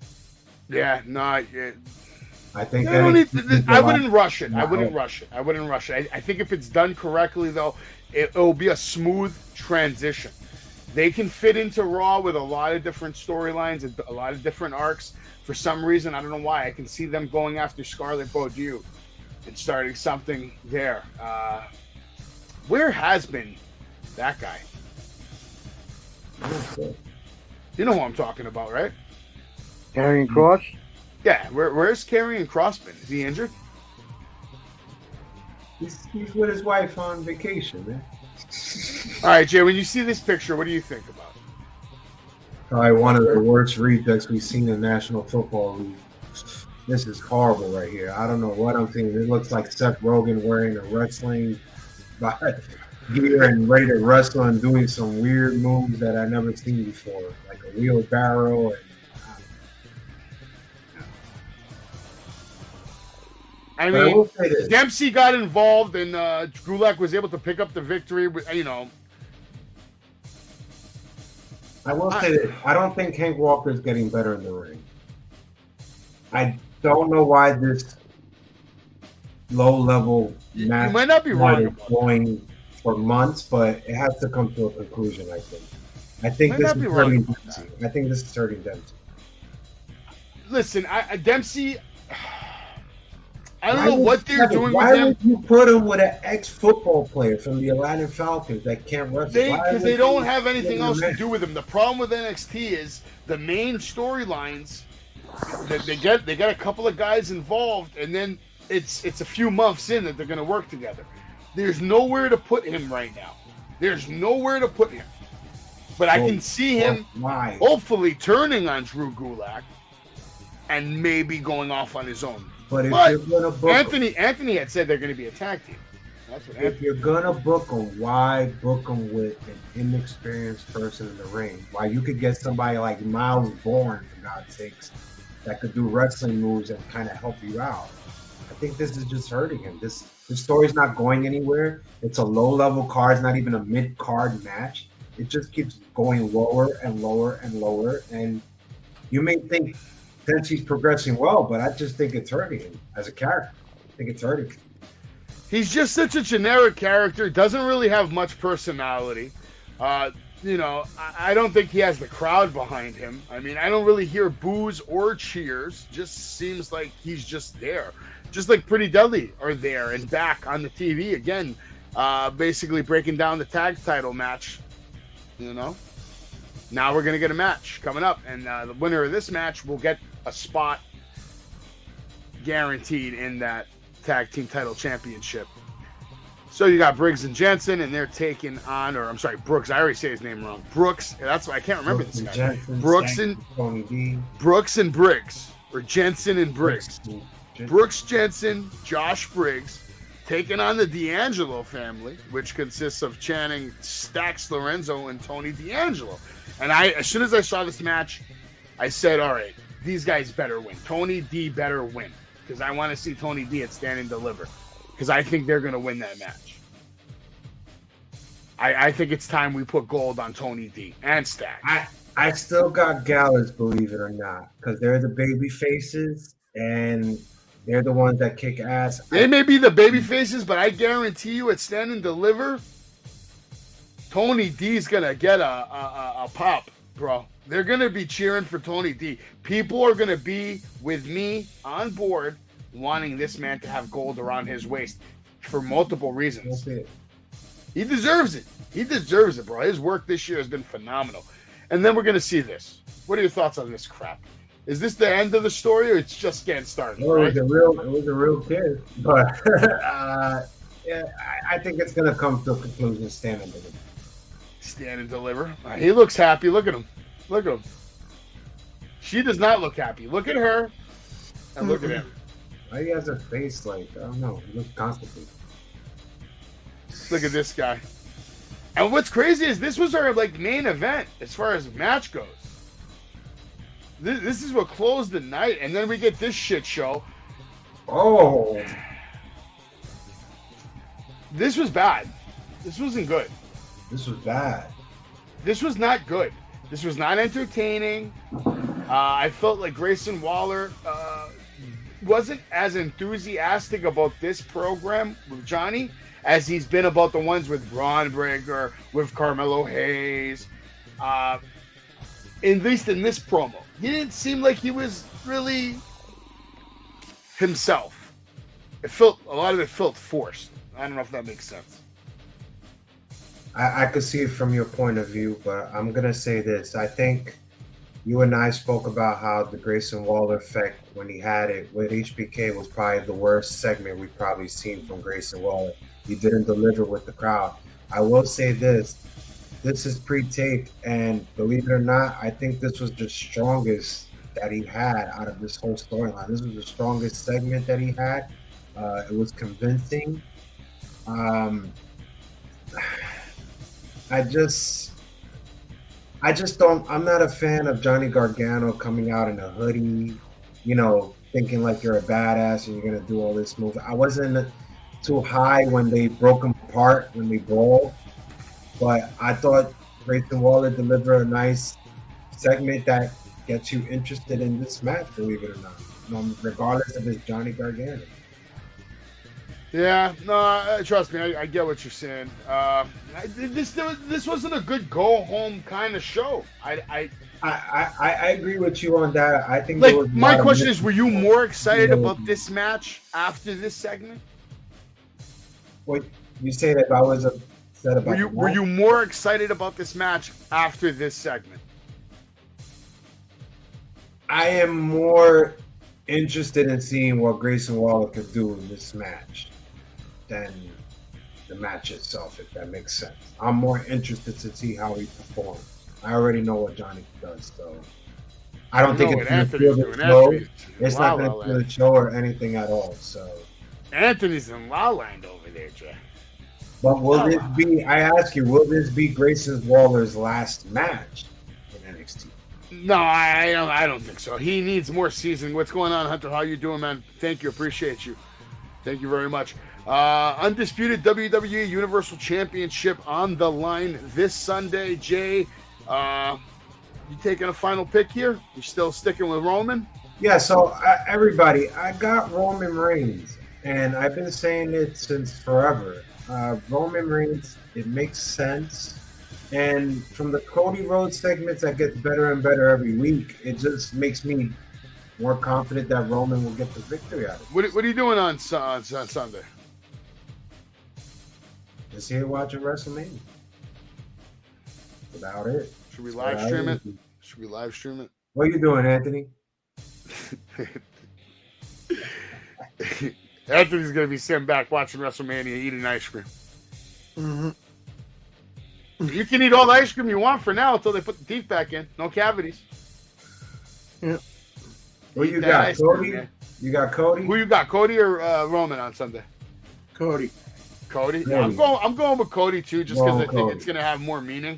Speaker 1: Yeah, no,
Speaker 6: I think
Speaker 1: I wouldn't rush it. I wouldn't rush it. I think if it's done correctly, though, it'll be a smooth transition. They can fit into Raw with a lot of different storylines and a lot of different arcs. For some reason, I don't know why, I can see them going after Scarlett Bordeaux and starting something there. Where has been that guy? You know who I'm talking about, right?
Speaker 2: Karrion Kross?
Speaker 1: Yeah, where's Karrion Kross been? Is he injured?
Speaker 6: He's with his wife on vacation, man.
Speaker 1: All right, Jay, when you see this picture, what do you think about it?
Speaker 6: Probably one of the worst redux we've seen in National Football League. This is horrible right here. I don't know what I'm seeing. It looks like Seth Rogen wearing a wrestling gear and ready to wrestle and doing some weird moves that I've never seen before, like a wheelbarrow.
Speaker 1: I
Speaker 6: But I
Speaker 1: mean,
Speaker 6: will say this.
Speaker 1: Dempsey got involved, and Gulak was able to pick up the victory.
Speaker 6: I will say this. I don't think Hank Walker is getting better in the ring. I don't know why this low-level match
Speaker 1: You might not be wrong
Speaker 6: is
Speaker 1: about
Speaker 6: going for months, but it has to come to a conclusion, I think. I think
Speaker 1: Might
Speaker 6: this
Speaker 1: not
Speaker 6: is
Speaker 1: be wrong
Speaker 6: hurting
Speaker 1: about
Speaker 6: Dempsey. I think this is hurting Dempsey.
Speaker 1: Listen, Dempsey. I don't know what they're doing
Speaker 6: why
Speaker 1: with him.
Speaker 6: would you put him with an ex-football player from the Atlanta Falcons that can't wrestle?
Speaker 1: Because they don't have anything else to do with him. The problem with NXT is the main storylines. They get a couple of guys involved, and then it's a few months in that they're going to work together. There's nowhere to put him right now. There's nowhere to put him. But I can see him hopefully turning on Drew Gulak and maybe going off on his own.
Speaker 6: But if you're gonna book
Speaker 1: Anthony had said they're going to be a tag team. That's what
Speaker 6: if you're gonna book him, why book him with an inexperienced person in the ring? Why you could get somebody like Miles Bourne, for God's sakes, that could do wrestling moves and kind of help you out. I think this is just hurting him. This story's not going anywhere. It's a low-level card. It's not even a mid-card match. It just keeps going lower and lower and lower. And you may think Dempsey's progressing well, but I just think it's hurting him as a character. I think it's hurting him.
Speaker 1: He's just such a generic character. Doesn't really have much personality. I don't think he has the crowd behind him. I mean, I don't really hear boos or cheers. Just seems like he's just there. Just like Pretty Deadly are there and back on the TV again, basically breaking down the tag title match. Now we're going to get a match coming up, and the winner of this match will get a spot guaranteed in that tag team title championship. So you got Briggs and Jensen, and they're taking on, Brooks. I already say his name wrong. Brooks. That's why I can't remember this guy.
Speaker 6: Jensen, Tony D.
Speaker 1: Brooks and Briggs, or Jensen and Briggs. Brooks Jensen, Josh Briggs, taking on the D'Angelo family, which consists of Channing Stax Lorenzo and Tony D'Angelo. And as soon as I saw this match, I said, all right, these guys better win. Tony D better win. Because I want to see Tony D at Stand and Deliver. Because I think they're going to win that match. I think it's time we put gold on Tony D and Stax.
Speaker 6: I still got Gallus, believe it or not. Because they're the baby faces, and they're the ones that kick ass.
Speaker 1: They may be the baby faces, but I guarantee you at Stand and Deliver, Tony D's going to get a pop, bro. They're going to be cheering for Tony D. People are going to be with me on board wanting this man to have gold around his waist for multiple reasons.
Speaker 6: That's it.
Speaker 1: He deserves it. He deserves it, bro. His work this year has been phenomenal. And then we're going to see this. What are your thoughts on this crap? Is this the end of the story, or it's just getting started?
Speaker 6: Well, it was a real kid, but yeah, I think it's going to come to a conclusion. Stand and Deliver.
Speaker 1: Stand and Deliver. He looks happy. Look at him. Look at him. She does not look happy. Look at her, and look at him.
Speaker 6: Why he has a face like, I don't know, he looks constipated.
Speaker 1: Look at this guy. And what's crazy is this was our main event as far as match goes. This is what closed the night, and then we get this shit show.
Speaker 6: Oh.
Speaker 1: This was bad. This wasn't good.
Speaker 6: This was bad.
Speaker 1: This was not good. This was not entertaining. I felt like Grayson Waller wasn't as enthusiastic about this program with Johnny as he's been about the ones with Braun Breaker, with Carmelo Hayes, at least in this promo. He didn't seem like he was really himself. A lot of it felt forced. I don't know if that makes sense.
Speaker 6: I could see it from your point of view, but I'm going to say this. I think you and I spoke about how the Grayson Waller effect, when he had it with HBK, was probably the worst segment we've probably seen from Grayson Waller. He didn't deliver with the crowd. I will say this. This is pre-taped, and believe it or not, I think this was the strongest that he had out of this whole storyline. This was the strongest segment that he had. It was convincing. I just don't. I'm not a fan of Johnny Gargano coming out in a hoodie, thinking like you're a badass and you're gonna do all this moves. I wasn't too high when they broke them apart when they brawled, but I thought Grayson Waller delivered a nice segment that gets you interested in this match, believe it or not. Regardless if it's Johnny Gargano.
Speaker 1: Yeah, no, trust me, I get what you're saying. This wasn't a good go home kind of show. I
Speaker 6: agree with you on that. I think
Speaker 1: like my question is, were you more excited about this match after this segment?
Speaker 6: What you say that I was upset about?
Speaker 1: Were you more excited about this match after this segment?
Speaker 6: I am more interested in seeing what Grayson Waller could do in this match than the match itself, if that makes sense. I'm more interested to see how he performs. I already know what Johnny does, so I don't think it's going to feel the show. It's not going to feel the show or anything at all. So
Speaker 1: Anthony's in La Land over there, Jay.
Speaker 6: But will this be? I ask you, will this be Grayson Waller's last match in NXT?
Speaker 1: No, I don't think so. He needs more seasoning. What's going on, Hunter? How you doing, man? Thank you. Appreciate you. Thank you very much. Undisputed WWE Universal Championship on the line this Sunday. Jay, you taking a final pick here? You still sticking with Roman?
Speaker 6: Yeah, so everybody, I got Roman Reigns, and I've been saying it since forever. Roman Reigns, it makes sense. And from the Cody Rhodes segments that gets better and better every week, it just makes me more confident that Roman will get the victory out of it.
Speaker 1: What are you doing on Sunday?
Speaker 6: Just here watching WrestleMania. Without it.
Speaker 1: Should we live stream it? Should we live stream it?
Speaker 6: What are you doing, Anthony?
Speaker 1: Anthony's going to be sitting back watching WrestleMania eating ice cream.
Speaker 2: Mm-hmm.
Speaker 1: You can eat all the ice cream you want for now until they put the teeth back in. No cavities.
Speaker 2: Yeah.
Speaker 6: What you got, Cody? You got Cody?
Speaker 1: Who you got, Cody or Roman on Sunday?
Speaker 2: Cody.
Speaker 1: Cody? Yeah, I'm going with Cody too, just because I think it's going to have more meaning.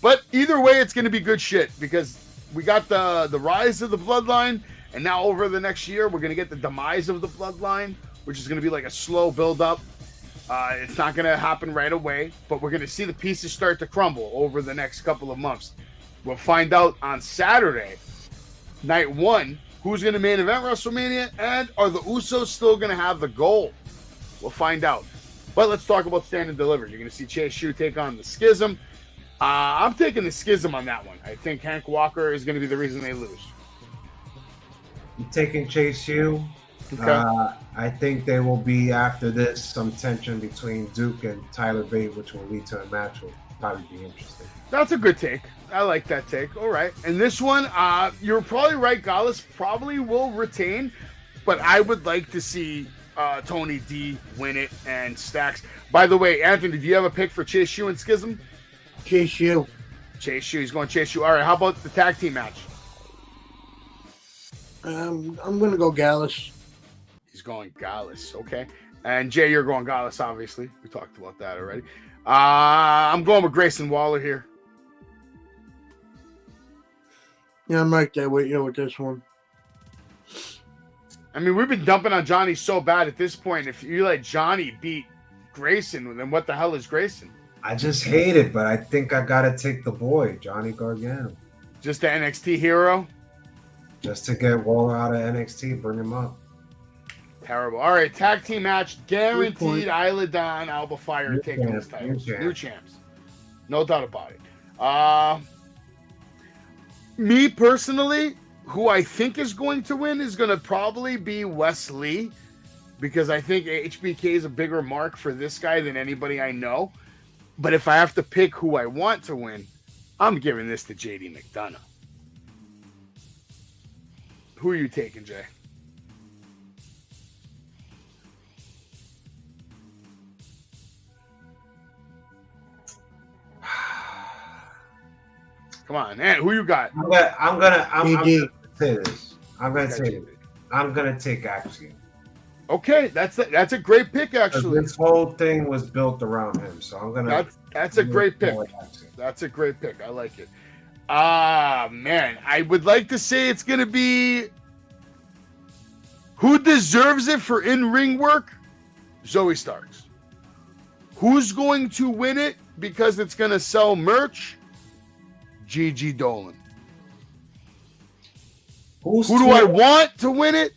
Speaker 1: But either way, it's going to be good shit because we got the rise of the bloodline, and now over the next year, we're going to get the demise of the bloodline, which is going to be like a slow build-up. It's not going to happen right away, but we're going to see the pieces start to crumble over the next couple of months. We'll find out on Saturday, night one, who's going to main event WrestleMania, and are the Usos still going to have the gold? We'll find out. But let's talk about Stand and Deliver. You're going to see Chase U take on the Schism. I'm taking the Schism on that one. I think Hank Walker is going to be the reason they lose.
Speaker 6: You taking Chase U?
Speaker 1: Okay.
Speaker 6: I think there will be, after this, some tension between Duke and Tyler Bate, which will lead to a match will probably be interesting.
Speaker 1: That's a good take. I like that take. All right. And this one, you're probably right. Gallus probably will retain, but I would like to see Tony D win it and Stacks. By the way, Anthony, do you have a pick for Chase U and Schism?
Speaker 2: Chase U.
Speaker 1: Chase U. He's going Chase U. All right. How about the tag team match?
Speaker 2: I'm going to go Gallus.
Speaker 1: He's going Gallus. Okay. And Jay, you're going Gallus, obviously. We talked about that already. I'm going with Grayson Waller here.
Speaker 2: Yeah, I'm right there with you with this one.
Speaker 1: I mean, we've been dumping on Johnny so bad at this point. If you let Johnny beat Grayson, then what the hell is Grayson?
Speaker 6: I just hate it, but I think I got to take the boy, Johnny Gargano.
Speaker 1: Just the NXT hero?
Speaker 6: Just to get Waller out of NXT, bring him up.
Speaker 1: Terrible. All right, tag team match. Guaranteed Isla Dawn, Alba Fire taking this title. New champs. No doubt about it. Me personally, who I think is going to win is going to probably be Wes Lee, because I think HBK is a bigger mark for this guy than anybody I know. But if I have to pick who I want to win, I'm giving this to JD McDonough. Who are you taking, Jay? Come on, man. Who you got?
Speaker 6: I'm gonna say this. I'm gonna take Axiom.
Speaker 1: Okay, that's a great pick, actually.
Speaker 6: This whole thing was built around him, so I'm gonna.
Speaker 1: That's a great pick. That's a great pick. I like it. Man, I would like to say it's gonna be Who deserves it for in-ring work? Zoe Starks. Who's going to win it because it's going to sell merch? Gigi Dolan. Who do I want to win it?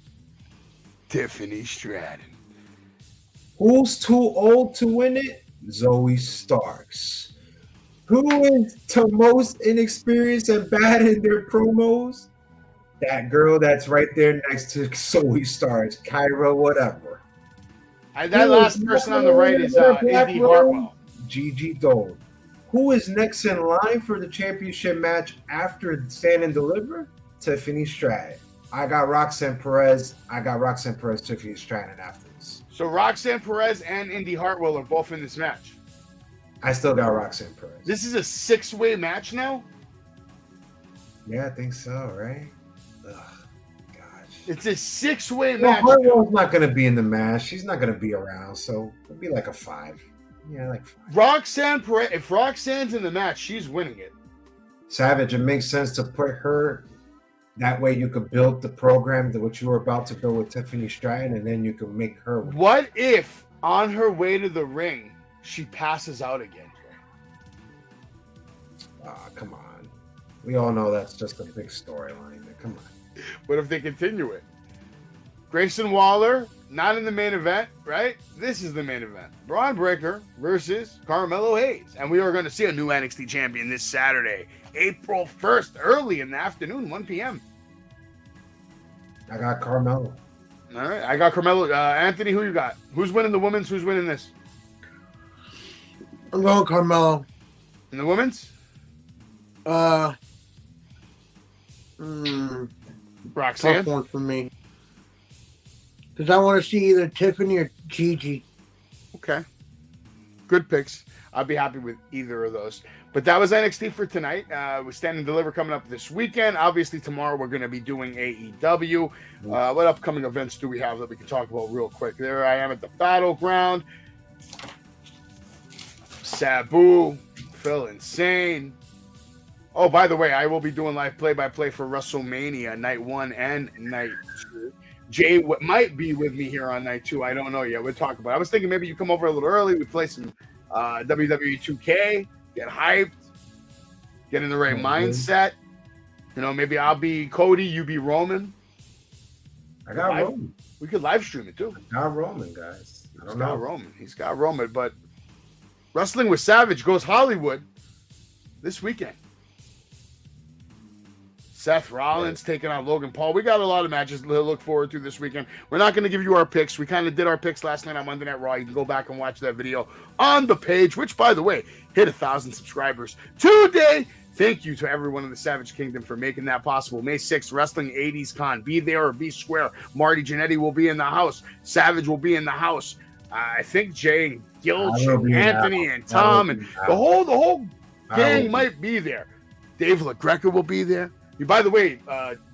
Speaker 1: Tiffany Stratton.
Speaker 6: Who's too old to win it? Zoe Starks. Who is the most inexperienced and bad in their promos? That girl that's right there next to Zoe Starks, Kyra, whatever.
Speaker 1: That last person on the right is Indy Hartwell.
Speaker 6: Gigi Dolan. Who is next in line for the championship match after Stand and Deliver? Tiffany Stratton. I got Roxanne Perez, Tiffany Stratton after this.
Speaker 1: So Roxanne Perez and Indy Hartwell are both in this match.
Speaker 6: I still got Roxanne Perez.
Speaker 1: This is a 6-way match now?
Speaker 6: Yeah, I think so, right? Ugh, gosh.
Speaker 1: It's a 6-way
Speaker 6: Well,
Speaker 1: match.
Speaker 6: Hartwell's not going to be in the match. She's not going to be around, so it'll be like a 5. Yeah, like 5.
Speaker 1: Roxanne Perez, if Roxanne's in the match, she's winning it.
Speaker 6: Savage, it makes sense to put her. That way you could build the program that what you were about to build with Tiffany Stratton, and then you can make her win.
Speaker 1: What if on her way to the ring, she passes out again?
Speaker 6: Come on. We all know that's just a big storyline. Come on.
Speaker 1: What if they continue it? Grayson Waller, not in the main event, right? This is the main event. Braun Breaker versus Carmelo Hayes. And we are going to see a new NXT champion this Saturday, April 1st, early in the afternoon, 1 p.m.
Speaker 6: I got Carmelo.
Speaker 1: All right, I got Carmelo. Anthony, who you got? Who's winning the women's? Who's winning this?
Speaker 2: I'm going Carmelo.
Speaker 1: In the women's? Roxanne?
Speaker 2: Tough one for me. Because I want to see either Tiffany or Gigi.
Speaker 1: Okay. Good picks. I'll be happy with either of those. But that was NXT for tonight. With Stand and Deliver coming up this weekend. Obviously, tomorrow we're going to be doing AEW. What upcoming events do we have that we can talk about real quick? There I am at the Battleground. Sabu. Phil Insane. Oh, by the way, I will be doing live play-by-play for WrestleMania Night 1 and Night 2. Jay might be with me here on Night 2. I don't know yet. We'll talk about it. I was thinking maybe you come over a little early. We play some WWE 2K, get hyped, get in the right mindset. You know, maybe I'll be Cody, you be Roman.
Speaker 6: I got Roman.
Speaker 1: We could live stream it, too.
Speaker 6: I got Roman, guys. I don't know.
Speaker 1: He's got Roman. But Wrestling with Savage goes Hollywood this weekend. Seth Rollins taking on Logan Paul. We got a lot of matches to look forward to this weekend. We're not going to give you our picks. We kind of did our picks last night on Monday Night Raw. You can go back and watch that video on the page, which, by the way, hit 1,000 subscribers today. Thank you to everyone in the Savage Kingdom for making that possible. May 6th, Wrestling 80s Con. Be there or be square. Marty Jannetty will be in the house. Savage will be in the house. I think Jay and Gilch and Anthony and Tom and the whole gang might be there. Dave LaGreca will be there. By the way,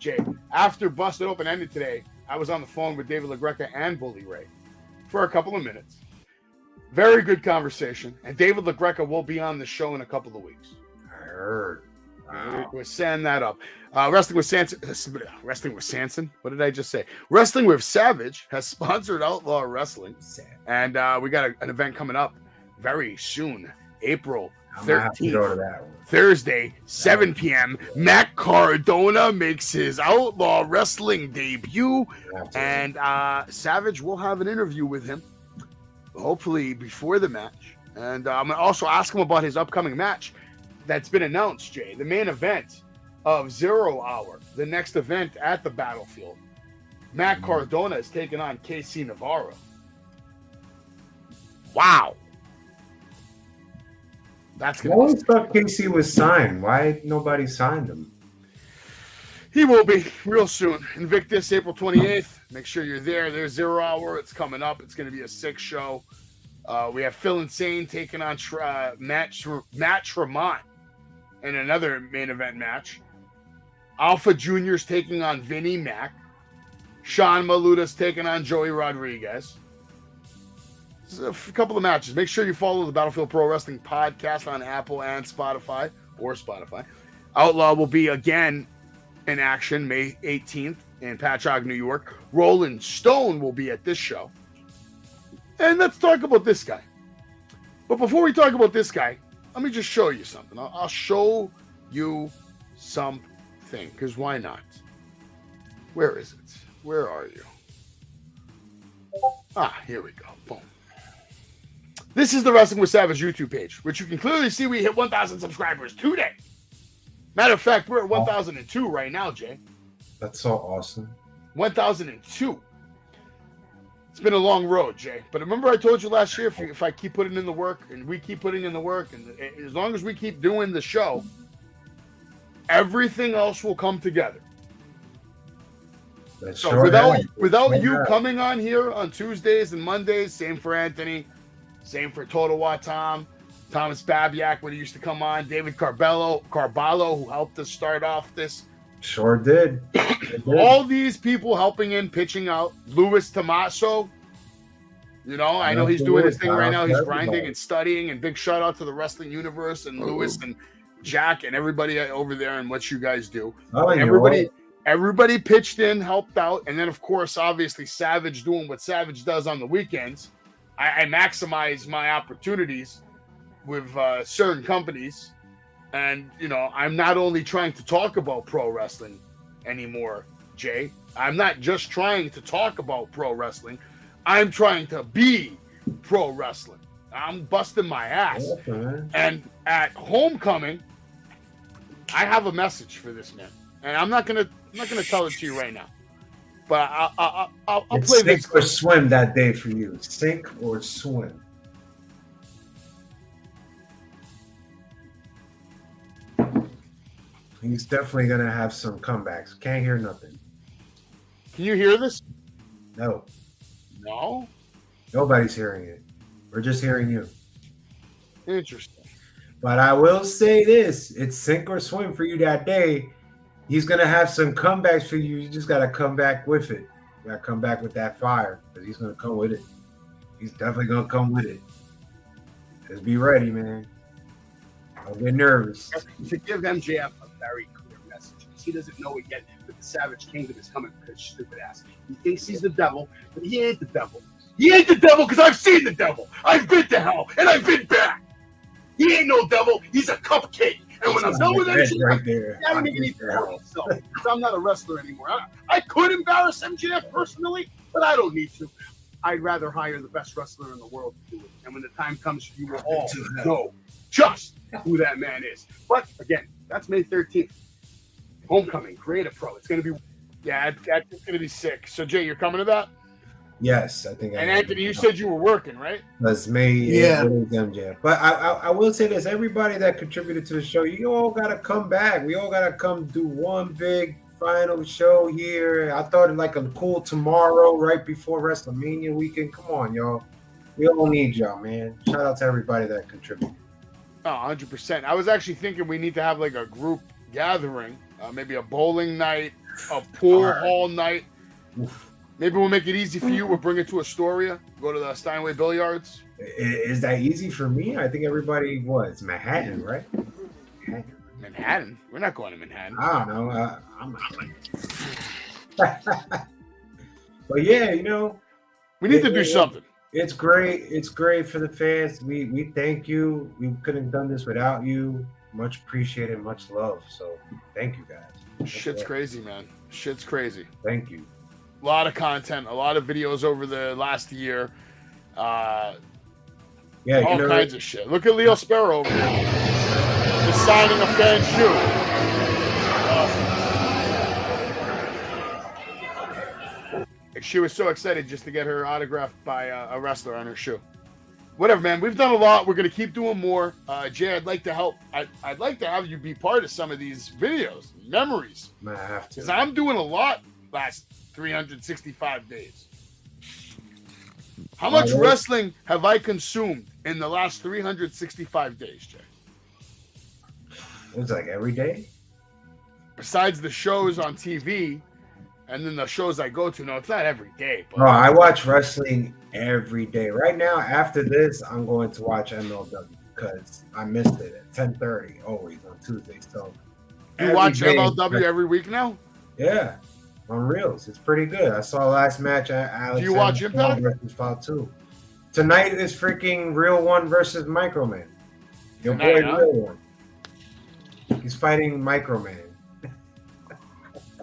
Speaker 1: Jay, after Busted Open ended today, I was on the phone with David LaGreca and Bully Ray for a couple of minutes. Very good conversation. And David LaGreca will be on the show in a couple of weeks.
Speaker 6: I heard. Wow.
Speaker 1: We're setting that up. Wrestling with Sanson. What did I just say? Wrestling with Savage has sponsored Outlaw Wrestling. And we got an event coming up very soon, April 13th. Thursday, 7 p.m. Matt Cardona makes his Outlaw Wrestling debut, and Savage will have an interview with him, hopefully before the match. And I'm going to also ask him about his upcoming match that's been announced, Jay. The main event of 0 Hour, the next event at the Battlefield. Matt Cardona is taking on KC Navarro. Wow. That's
Speaker 6: I always thought Casey was signed. Why nobody signed him?
Speaker 1: He will be real soon. Invictus, April 28th. Make sure you're there. There's 0 Hour. It's coming up. It's going to be a 6 show. We have Phil Insane taking on Matt Tremont in another main event match. Alpha Jr.'s taking on Vinnie Mac. Sean Maluta's taking on Joey Rodriguez. A couple of matches. Make sure you follow the Battlefield Pro Wrestling podcast on Apple and Spotify. Outlaw will be again in action May 18th in Patchogue, New York. Rolling Stone will be at this show. And let's talk about this guy. But before we talk about this guy, let me just show you something. I'll show you something, because why not? Where is it? Where are you? Here we go. Boom. This is the Wrestling with Savage YouTube page, which you can clearly see we hit 1,000 subscribers today. Matter of fact, we're at 1,002 right now, Jay.
Speaker 6: That's so awesome.
Speaker 1: 1,002. It's been a long road, Jay. But remember I told you last year, if I keep putting in the work, and we keep putting in the work, and as long as we keep doing the show, everything else will come together. So without you coming on here on Tuesdays and Mondays, same for Anthony, same for Total Watam, Thomas Babiak when he used to come on, David Carballo, who helped us start off this.
Speaker 6: Sure did.
Speaker 1: All these people helping in, pitching out. Luis Tommaso, I know he's doing his thing right now. He's grinding and studying, and big shout out to the Wrestling Universe and Luis and Jack and everybody over there and what you guys do. Everybody pitched in, helped out, and then of course, obviously, Savage doing what Savage does on the weekends. I maximize my opportunities with certain companies, and I'm not only trying to talk about pro wrestling anymore, Jay. I'm not just trying to talk about pro wrestling. I'm trying to be pro wrestling. I'm busting my ass. Okay. And at Homecoming, I have a message for this man, and I'm not gonna tell it to you right now, but I'll play this.
Speaker 6: Sink or swim that day for you. Sink or swim. He's definitely gonna have some comebacks. Can't hear nothing.
Speaker 1: Can you hear this?
Speaker 6: No.
Speaker 1: No?
Speaker 6: Nobody's hearing it. We're just hearing you.
Speaker 1: Interesting.
Speaker 6: But I will say this. It's sink or swim for you that day. He's going to have some comebacks for you. You just got to come back with it. You got to come back with that fire, because he's going to come with it. He's definitely going to come with it. Just be ready, man. Don't get nervous.
Speaker 1: To give MJF a very clear message. He doesn't know it yet, but the Savage Kingdom is coming for his stupid ass. He thinks he's the devil, but he ain't the devil. He ain't the devil because I've seen the devil. I've been to hell, and I've been back. He ain't no devil. He's a cupcake. And when I'm done with that shit,
Speaker 6: right there,
Speaker 1: I don't even need to hurt myself, because I'm not a wrestler anymore. I could embarrass MJF personally, but I don't need to. I'd rather hire the best wrestler in the world to do it. And when the time comes, you will all know just who that man is. But again, that's May 13th. Homecoming, Creative Pro. It's going to be, that's going to be sick. So, Jay, you're coming to that?
Speaker 6: Yes, I think.
Speaker 1: And Anthony, you said you were working, right?
Speaker 6: That's me. Yeah. But I will say this: everybody that contributed to the show, you all gotta come back. We all gotta come do one big final show here. I thought like a cool tomorrow, right before WrestleMania weekend. Come on, y'all. We all need y'all, man. Shout out to everybody that contributed.
Speaker 1: Oh, 100%. I was actually thinking we need to have like a group gathering, maybe a bowling night, a pool hall night. Oof. Maybe we'll make it easy for you. We'll bring it to Astoria. Go to the Steinway Billiards.
Speaker 6: Is that easy for me? I think everybody was Manhattan, right?
Speaker 1: Manhattan? We're not going to Manhattan.
Speaker 6: I don't know. I'm but yeah,
Speaker 1: we need to do something.
Speaker 6: It's great. It's great for the fans. We thank you. We couldn't have done this without you. Much appreciated. Much love. So thank you guys.
Speaker 1: Shit's crazy, man. Shit's crazy.
Speaker 6: Thank you.
Speaker 1: A lot of content, a lot of videos over the last year. All kinds of shit. Look at Leo Sparrow over there. Just signing a fan shoe. She was so excited just to get her autographed by a wrestler on her shoe. Whatever, man. We've done a lot. We're going to keep doing more. Jay, I'd like to help. I'd like to have you be part of some of these videos, memories.
Speaker 6: I have to.
Speaker 1: Because I'm doing a lot last 365 days. How much wrestling have I consumed in the last 365 days, Jay?
Speaker 6: It was like every day?
Speaker 1: Besides the shows on TV and then the shows I go to. No, it's not every day. But
Speaker 6: I watch wrestling every day. Right now, after this, I'm going to watch MLW because I missed it at 10:30 always on Tuesday. So
Speaker 1: you watch MLW every week now?
Speaker 6: Yeah. on Reels. It's pretty good. I saw last match. Alex
Speaker 1: Do you watch Impact?
Speaker 6: Versus Fatu. Tonight is freaking Real One versus Microman. Your boy Real One. He's fighting Microman.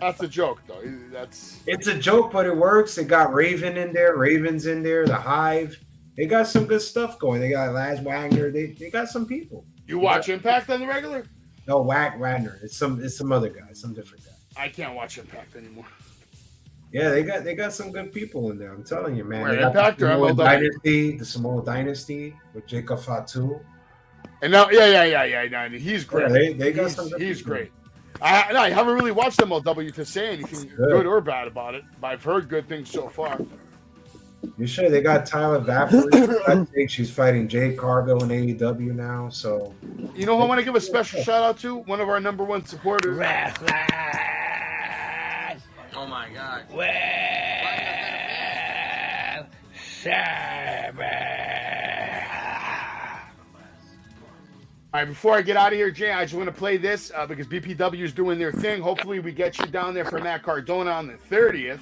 Speaker 1: That's a joke, though.
Speaker 6: It's a joke, but it works. They got Raven's in there, the Hive. They got some good stuff going. They got Laz Wagner. They got some people.
Speaker 1: You watch Impact on the regular?
Speaker 6: No, Wagner. It's some other guy, some different guy.
Speaker 1: I can't watch Impact anymore.
Speaker 6: Yeah, they got some good people in there. I'm telling you, man.
Speaker 1: Where, Impact or MLW?
Speaker 6: Dynasty, the Samoa Dynasty with Jacob Fatu.
Speaker 1: And now, yeah. He's great.
Speaker 6: Yeah, they got some.
Speaker 1: He's great. I haven't really watched MLW to say anything good or bad about it, but I've heard good things so far.
Speaker 6: You sure? They got Tyler Vapor. I think she's fighting Jade Cargill in AEW now. So,
Speaker 1: you know who I want to give a special shout out to? One of our number one supporters.
Speaker 2: Oh my God.
Speaker 1: All right, before I get out of here, Jay, I just want to play this because BPW is doing their thing. Hopefully, we get you down there for Matt Cardona on the 30th.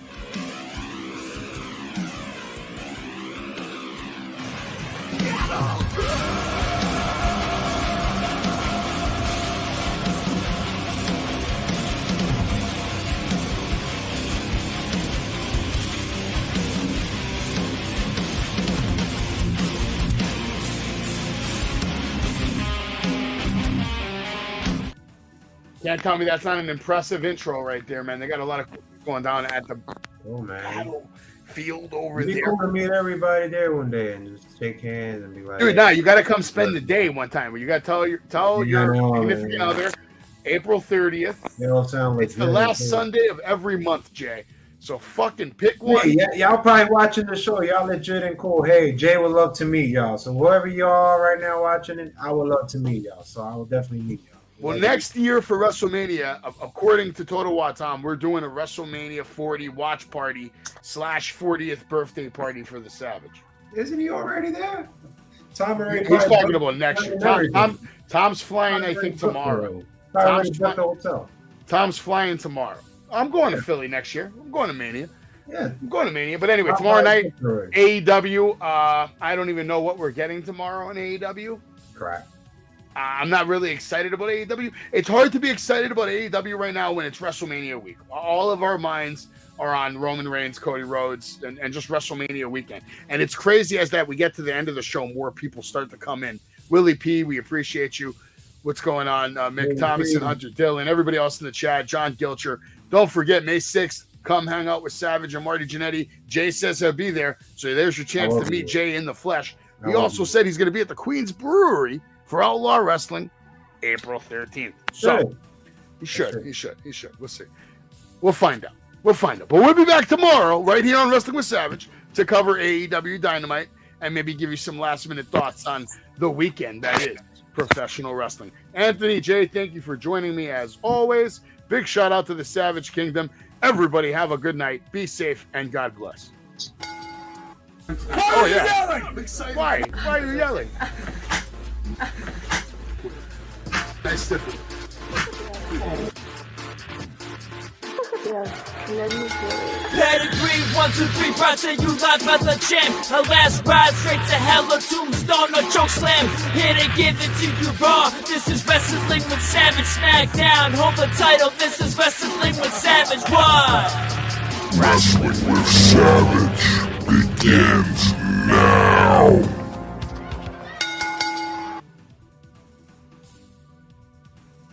Speaker 1: Can't tell me that's not an impressive intro right there, man. They got a lot of going down at the battlefield over there.
Speaker 6: Cool to meet everybody there one day and just shake hands and be like,
Speaker 1: dude, now you got to come spend the day one time. You got to tell your significant other, April 30th.
Speaker 6: They all sound like
Speaker 1: it's the last Sunday of every month, Jay. So fucking pick one.
Speaker 6: Hey, y'all probably watching the show. Y'all legit and cool. Hey, Jay would love to meet y'all. So whoever y'all are right now watching it, I would love to meet y'all. So I will definitely meet y'all.
Speaker 1: Well, next year for WrestleMania, according to Total Watam, we're doing a WrestleMania 40 watch party / 40th birthday party for the Savage.
Speaker 6: Isn't he already there? Tom already.
Speaker 1: He's talking about next year. Tom's flying, I think, tomorrow. Tom's flying tomorrow. I'm going to Philly next year. I'm going to Mania.
Speaker 6: Yeah,
Speaker 1: I'm going to Mania. But anyway, tomorrow night, AEW. I don't even know what we're getting tomorrow in AEW.
Speaker 6: Correct.
Speaker 1: I'm not really excited about AEW. It's hard to be excited about AEW right now when it's WrestleMania week. All of our minds are on Roman Reigns, Cody Rhodes, and just WrestleMania weekend. And it's crazy as that we get to the end of the show, more people start to come in. Willie P, we appreciate you. What's going on? Mick Thomas and Hunter Dillon, everybody else in the chat, John Gilcher. Don't forget, May 6th, come hang out with Savage and Marty Jannetty. Jay says he'll be there, so there's your chance to meet Jay in the flesh. He also said he's going to be at the Queen's Brewery for Outlaw Wrestling, April 13th. So he should. We'll see. We'll find out. But we'll be back tomorrow right here on Wrestling with Savage to cover AEW Dynamite and maybe give you some last-minute thoughts on the weekend that is professional wrestling. Anthony, Jay, thank you for joining me as always. Big shout-out to the Savage Kingdom. Everybody have a good night. Be safe, and God bless. Why are you yelling? I'm excited. Why are you yelling? Nice stiffy.
Speaker 3: Pedigree, 1, 2, 3, brought to you live by the champ. A last ride straight to hell, a tombstone, a choke slam. Here to give it to you raw. This is Wrestling with Savage. SmackDown, hold the title. This is Wrestling with Savage. What?
Speaker 4: Wrestling with Savage begins now.